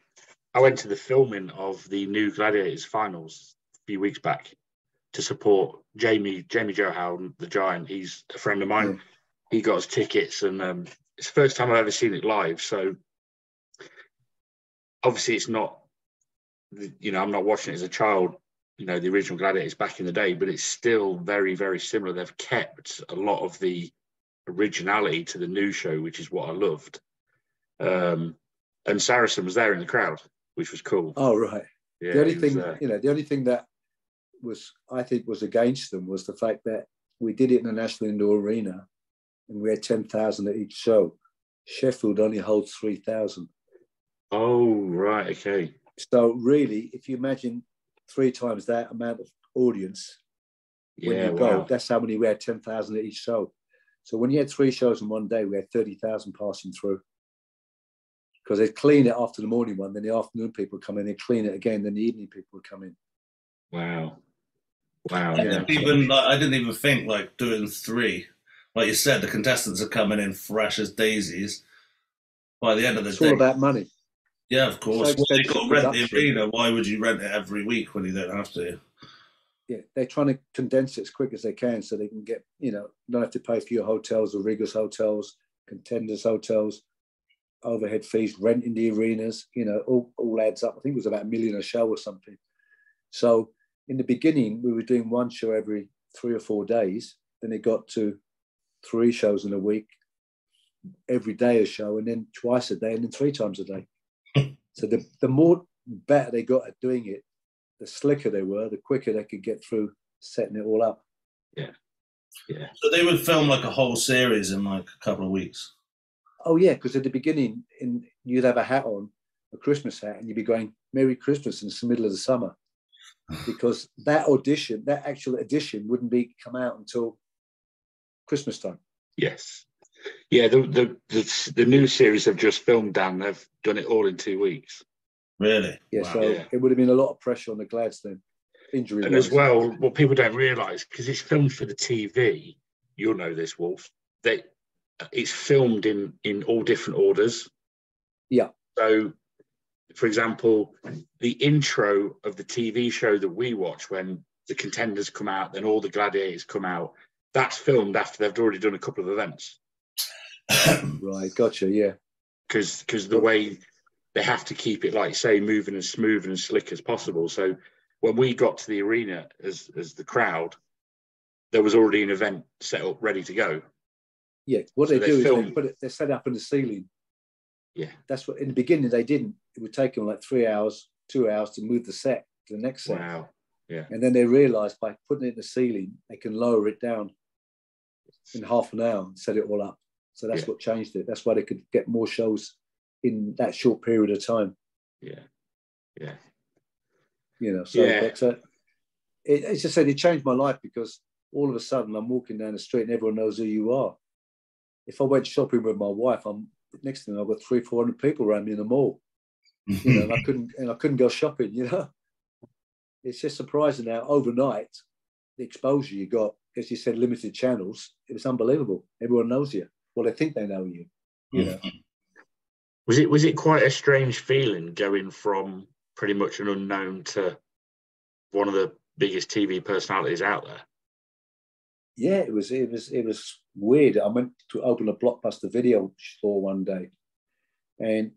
the filming of the new Gladiators finals a few weeks back to support Jamie Johal, the Giant. He's a friend of mine. Yeah. He got us tickets, and it's the first time I've ever seen it live. So, obviously, it's not, you know, I'm not watching it as a child, you know, the original Gladiators back in the day, but it's still very, very similar. They've kept a lot of the originality to the new show, which is what I loved. And Saracen was there in the crowd, which was cool. Oh, right. Yeah, the only thing that was, I think, was against them was the fact that we did it in the National Indoor Arena and we had 10,000 at each show. Sheffield only holds 3,000. Oh, right. Okay. So really, if you imagine 3 times that amount of audience when you go, that's how many we had, 10,000 at each show. So when you had 3 shows in one day, we had 30,000 passing through. Because they'd clean it after the morning one, then the afternoon people come in, they'd clean it again, then the evening people would come in. Wow. I didn't even think like doing 3. Like you said, the contestants are coming in fresh as daisies. By the end of the day, it's all about money. Yeah, of course. Well, you've got to rent the arena. Why would you rent it every week when you don't have to? Yeah, they're trying to condense it as quick as they can so they can get, you know, don't have to pay for your hotels, the riggers' hotels, contenders' hotels, overhead fees, renting the arenas, you know, all adds up. I think it was about $1 million a show or something. So in the beginning, we were doing 1 show every 3 or 4 days. Then it got to 3 shows in a week, every day a show, and then twice a day, and then 3 times a day. So the more better they got at doing it, the slicker they were, the quicker they could get through setting it all up. Yeah. Yeah. So they would film like a whole series in like a couple of weeks. Oh, yeah, because at the beginning, you'd have a hat on, a Christmas hat, and you'd be going, Merry Christmas, in the middle of the summer. Because that actual edition wouldn't come out until Christmas time. Yes. Yeah, the new series have just filmed, Dan. They've done it all in 2 weeks. Really? Yeah, wow. So it would have been a lot of pressure on the Glads then, injury-wise. And as well, what people don't realise, because it's filmed for the TV, you'll know this, Wolf, it's filmed in all different orders. Yeah. So, for example, the intro of the TV show that we watch when the contenders come out, then all the gladiators come out, that's filmed after they've already done a couple of events. Right, gotcha, yeah. Because the way they have to keep it, like say, moving as smooth and as slick as possible. So when we got to the arena as the crowd, there was already an event set up, ready to go. Yeah, what they do is they set it up in the ceiling. Yeah. That's what, in the beginning, they didn't. It would take them like 3 hours, 2 hours to move the set to the next set. Wow. Yeah. And then they realized by putting it in the ceiling, they can lower it down in half an hour and set it all up. So that's what changed it. That's why they could get more shows in that short period of time. Yeah, yeah. You know, so but it's just said it changed my life, because all of a sudden I'm walking down the street and everyone knows who you are. If I went shopping with my wife, next thing I've got 300-400 people around me in the mall. You know, and I couldn't go shopping. You know, it's just surprising how overnight the exposure you got, as you said, limited channels. It was unbelievable. Everyone knows you. Well, they think they know you. You know. Was it quite a strange feeling going from pretty much an unknown to one of the biggest TV personalities out there? Yeah, it was weird. I went to open a Blockbuster video store one day, and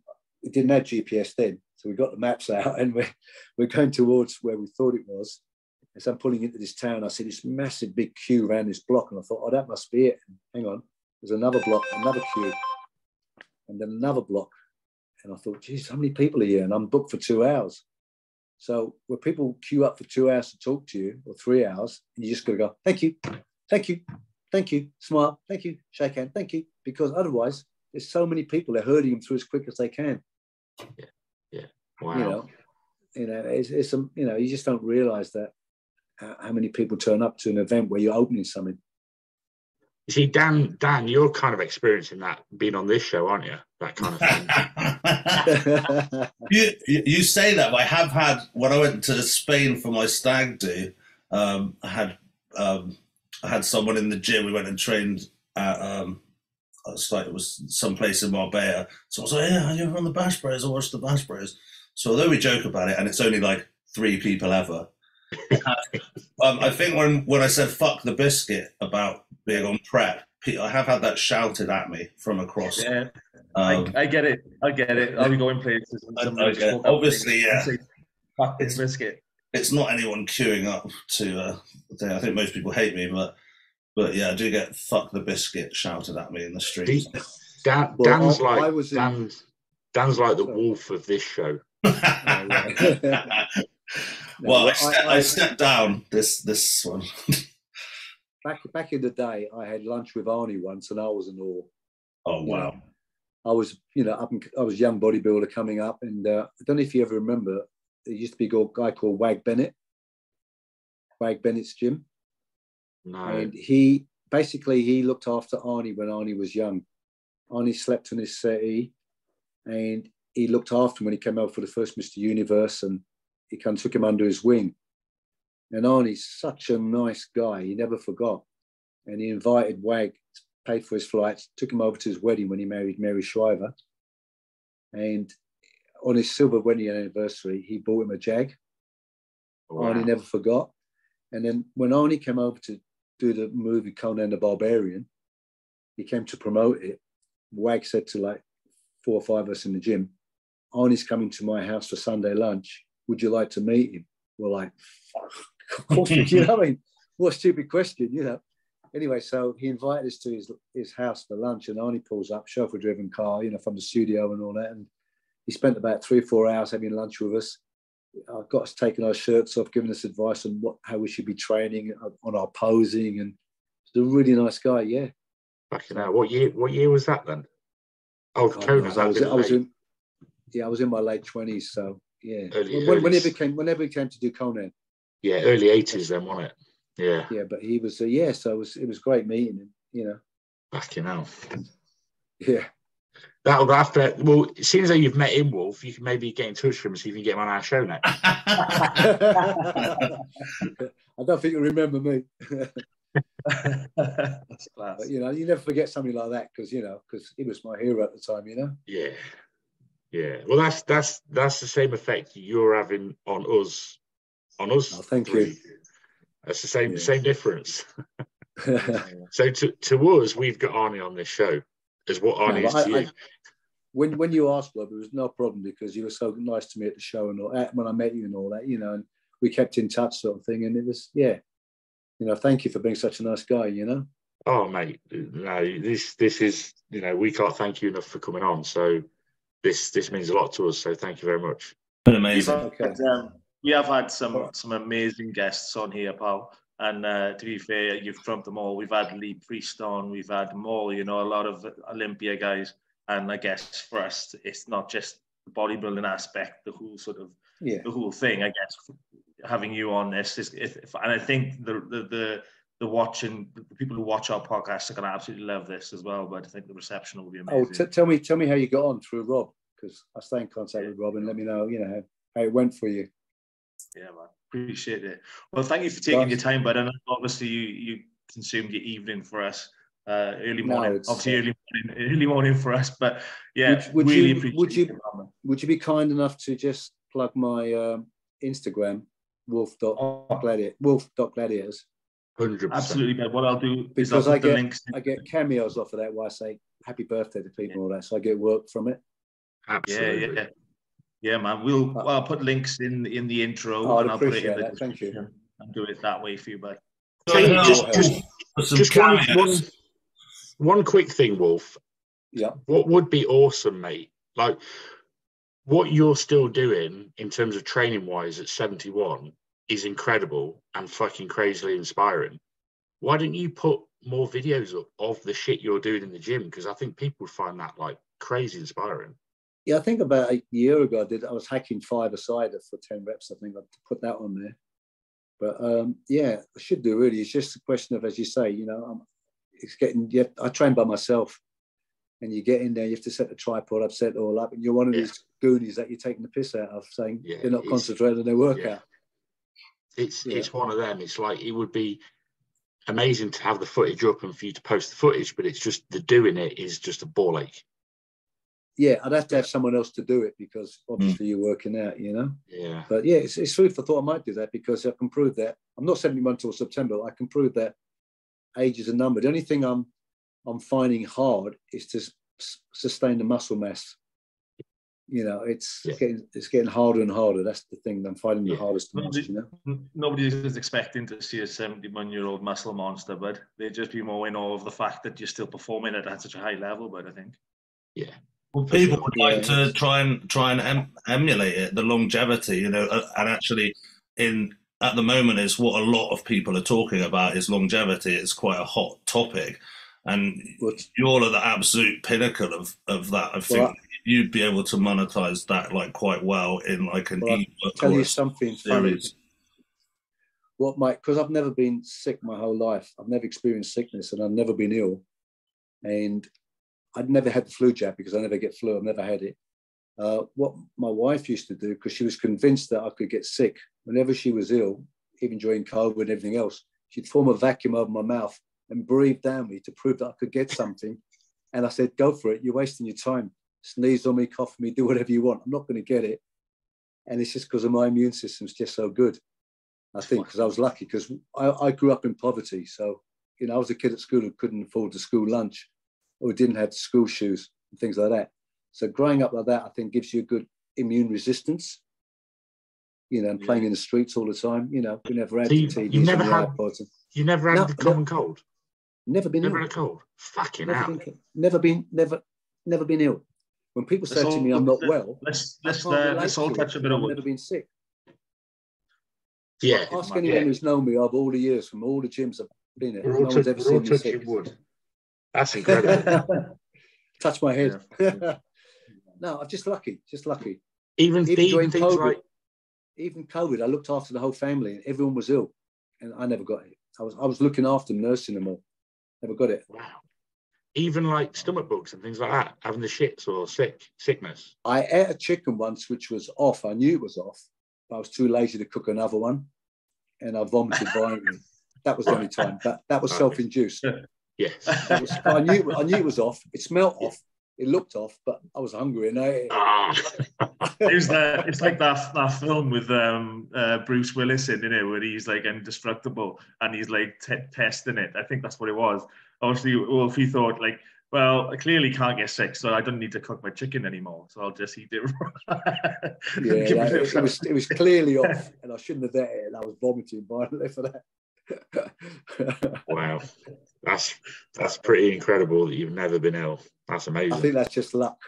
we didn't have GPS then, so we got the maps out, and we're going towards where we thought it was. As I'm pulling into this town, I see this massive big queue around this block, and I thought, oh, that must be it. And hang on, there's another block, another queue, and then another block, and I thought, geez, how many people are here? And I'm booked for 2 hours. So where people queue up for 2 hours to talk to you, or 3 hours, and you just got to go, thank you. Thank you, thank you, smile, thank you, shake hand, thank you, because otherwise there's so many people, they're herding them through as quick as they can. Yeah, wow. You know, it's you know, you just don't realise that how many people turn up to an event where you're opening something. You see, Dan, you're kind of experiencing that being on this show, aren't you? That kind of thing. you say that, but I have had, when I went to Spain for my stag do, I had someone in the gym. We went and trained at it was some place in Marbella. So I was like, yeah, you're on the Bash Bros. I watched the Bash Bros. So although we joke about it, and it's only like 3 people ever, I think when I said fuck the biscuit about being on prep, I have had that shouted at me from across. Yeah, I get it. I'll be going places. And obviously, yeah. Fuck this biscuit. It's not anyone queuing up to. I think most people hate me, but yeah, I do get "fuck the biscuit" shouted at me in the street. Dan's like the wolf of this show. Well, I stepped down this one. Back in the day, I had lunch with Arnie once, and I was in awe. Oh wow! I was, I was a young bodybuilder coming up, and I don't know if you ever remember. There used to be a guy called Wag Bennett's gym. No. And he looked after Arnie when Arnie was young. Arnie slept on his settee, and he looked after him when he came out for the first Mr. Universe, and he kind of took him under his wing. And Arnie's such a nice guy. He never forgot. And he invited Wag, paid for his flights, took him over to his wedding when he married Mary Shriver. And on his silver wedding anniversary, he bought him a Jag. Wow. Arnie never forgot. And then when Arnie came over to do the movie Conan the Barbarian, he came to promote it. Wag said to like 4 or 5 of us in the gym, Arnie's coming to my house for Sunday lunch. Would you like to meet him? We're like, fuck, of course, you know what I mean? What a stupid question, you know. Anyway, so he invited us to his house for lunch, and Arnie pulls up, chauffeur-driven car, from the studio and all that. And he spent about 3 or 4 hours having lunch with us. Got us taking our shirts off, giving us advice on how we should be training, on our posing, and he's a really nice guy. Yeah. Fucking hell. What year was that then? Oh, Conan. I was in my late 20s, so yeah. Whenever he came to do Conan. Yeah, early 80s then, wasn't it? Yeah. Yeah, but he was so it was great meeting him. Fucking hell. Yeah. That'll after. Well, it seems though you've met him, Wolf. You can maybe get in touch with him and see if you can get him on our show next. I don't think you'll remember me. That's class. But, you never forget something like that because he was my hero at the time. Yeah, yeah. Well, that's the same effect you're having on us. Oh, thank you. That's the same difference. So to us, we've got Arnie on this show. Is what Arnie is to you. When you asked, Bob, it was no problem because you were so nice to me at the show and all that, when I met you and all that, and we kept in touch sort of thing. And it was, thank you for being such a nice guy, Oh, mate, no, this is, we can't thank you enough for coming on. So this means a lot to us. So thank you very much. Been amazing. We have had some amazing guests on here, pal. And to be fair, you've trumped them all. We've had Lee Priest on, we've had them all, you know, a lot of Olympia guys. And I guess for us, it's not just the bodybuilding aspect, the whole sort of, the whole thing. I guess having you on this is, and I think the people who watch our podcast are going to absolutely love this as well. But I think the reception will be amazing. Oh, tell me how you got on through Rob, because I stay in contact with Rob, and let me know, you know, how it went for you. Yeah, man. Appreciate it. Well, thank you for taking your time, but I know obviously you consumed your evening for us. Early morning, obviously early morning for us, but yeah, would really you, appreciate it. Would you be kind enough to just plug my Instagram, wolf.gladiators? 100%. Absolutely, but what I'll do because is I'll put the links. I get cameos off of that where I say happy birthday to people and all that, so I get work from it. Absolutely. Yeah, man. I'll put links in the intro, and I'll put it in the description and do it that way for you, bud. Just one quick thing, Wolf. Yeah. What would be awesome, mate? Like what you're still doing in terms of training wise at 71 is incredible and fucking crazily inspiring. Why don't you put more videos up of the shit you're doing in the gym? Because I think people would find that like crazy inspiring. Yeah, I think about a year ago I was hacking 5-a-side for 10 reps. I think I'd put that on there. But yeah, I should do really. It's just a question of, as you say, you know, I train by myself, and you get in there, you have to set the tripod up, set it all up, and you're one of these goonies that you're taking the piss out of, saying they're not concentrating on their workout. It's one of them. It's like, it would be amazing to have the footage up and for you to post the footage, but it's just the doing it is just a ball ache. Yeah, I'd have to have someone else to do it, because obviously you're working out, you know. Yeah. But yeah, it's food for thought. I might do that, because I can prove that I'm not 71 until September. I can prove that age is a number. The only thing I'm finding hard is to sustain the muscle mass. You know, it's getting harder and harder. That's the thing I'm finding the hardest. You know, nobody is expecting to see a 71-year-old muscle monster, but they'd just be more in awe of the fact that you're still performing at such a high level. But I think, well, people would like to try and emulate it, the longevity, you know, and actually at the moment is what a lot of people are talking about is longevity. It's quite a hot topic, and you're at the absolute pinnacle of that. I think you'd be able to monetize that like quite well in like an ebook. I'll tell you something funny. Because I've never been sick my whole life. I've never experienced sickness, and I've never been ill, and I'd never had the flu jab because I never get flu. I've never had it. What my wife used to do, because she was convinced that I could get sick, whenever she was ill, even during COVID and everything else, she'd form a vacuum over my mouth and breathe down me to prove that I could get something. And I said, go for it. You're wasting your time. Sneeze on me, cough on me, do whatever you want. I'm not going to get it. And it's just because of my immune system's just so good. I think because I was lucky, because I grew up in poverty. So, you know, I was a kid at school who couldn't afford the school lunch, or didn't have school shoes and things like that. So growing up like that, I think gives you a good immune resistance, you know, and playing in the streets all the time, you know, we never had TVs. You never had the common cold? Never been ill. Never had a cold? Fucking hell. Never been ill. When people say to me I'm not well, let's all touch a bit of wood. I've never been sick. Yeah. Ask anyone who's known me over all the years, from all the gyms I've been at. No one's ever seen me sick. Wood. That's incredible. Touch my head. No, I'm just lucky. Even during things COVID, like... Even COVID, I looked after the whole family, and everyone was ill, and I never got it. I was looking after them, nursing them all. Never got it. Wow. Even like stomach bugs and things like that, having the shits or sickness. I ate a chicken once, which was off. I knew it was off, but I was too lazy to cook another one, and I vomited violently. That was the only time. That was self-induced. Yes. I knew it was off. It smelled off. It looked off, but I was hungry, and I ate it. It's like that film with Bruce Willis in it, where he's like indestructible and he's like testing it. I think that's what it was. Obviously, Wolfie thought like, well, I clearly can't get sick, so I don't need to cook my chicken anymore. So I'll just eat it. It was clearly off, and I shouldn't have ate it. And I was vomiting violently for that. Wow, that's pretty incredible that you've never been ill. That's amazing. I think that's just luck.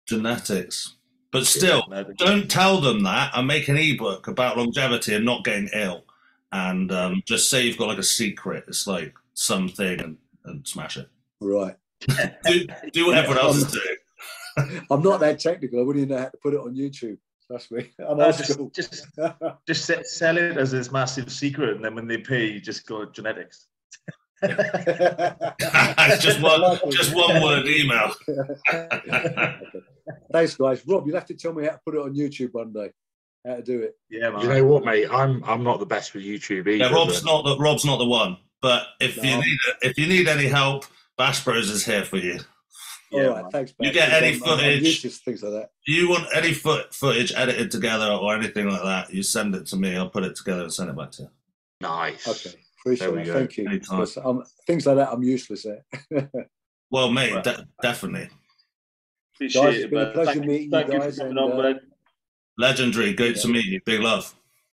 Genetics. But still, don't tell them that and make an ebook about longevity and not getting ill. and just say you've got like a secret. It's like something, and smash it. Right. do what everyone else is doing. I'm not that technical. I wouldn't even know how to put it on YouTube. Trust me. I'm old school. Just sell it as this massive secret, and then when they pay, you just go genetics. It's just one word email. Okay. Thanks, guys. Rob, you'll have to tell me how to put it on YouTube one day. How to do it? Yeah, man. You know what, mate? I'm not the best with YouTube either. Yeah, Rob's not the one. But if you need any help, Bash Bros is here for you. All right, thanks. You get any footage, things like that. you want any footage edited together or anything like that, you send it to me. I'll put it together and send it back to you. Nice. Okay, appreciate it. Thank you. Things like that, I'm useless at. Well, mate, definitely. Appreciate guys, it. It's been a pleasure meeting you guys. Legendary. Good to meet you. Big love.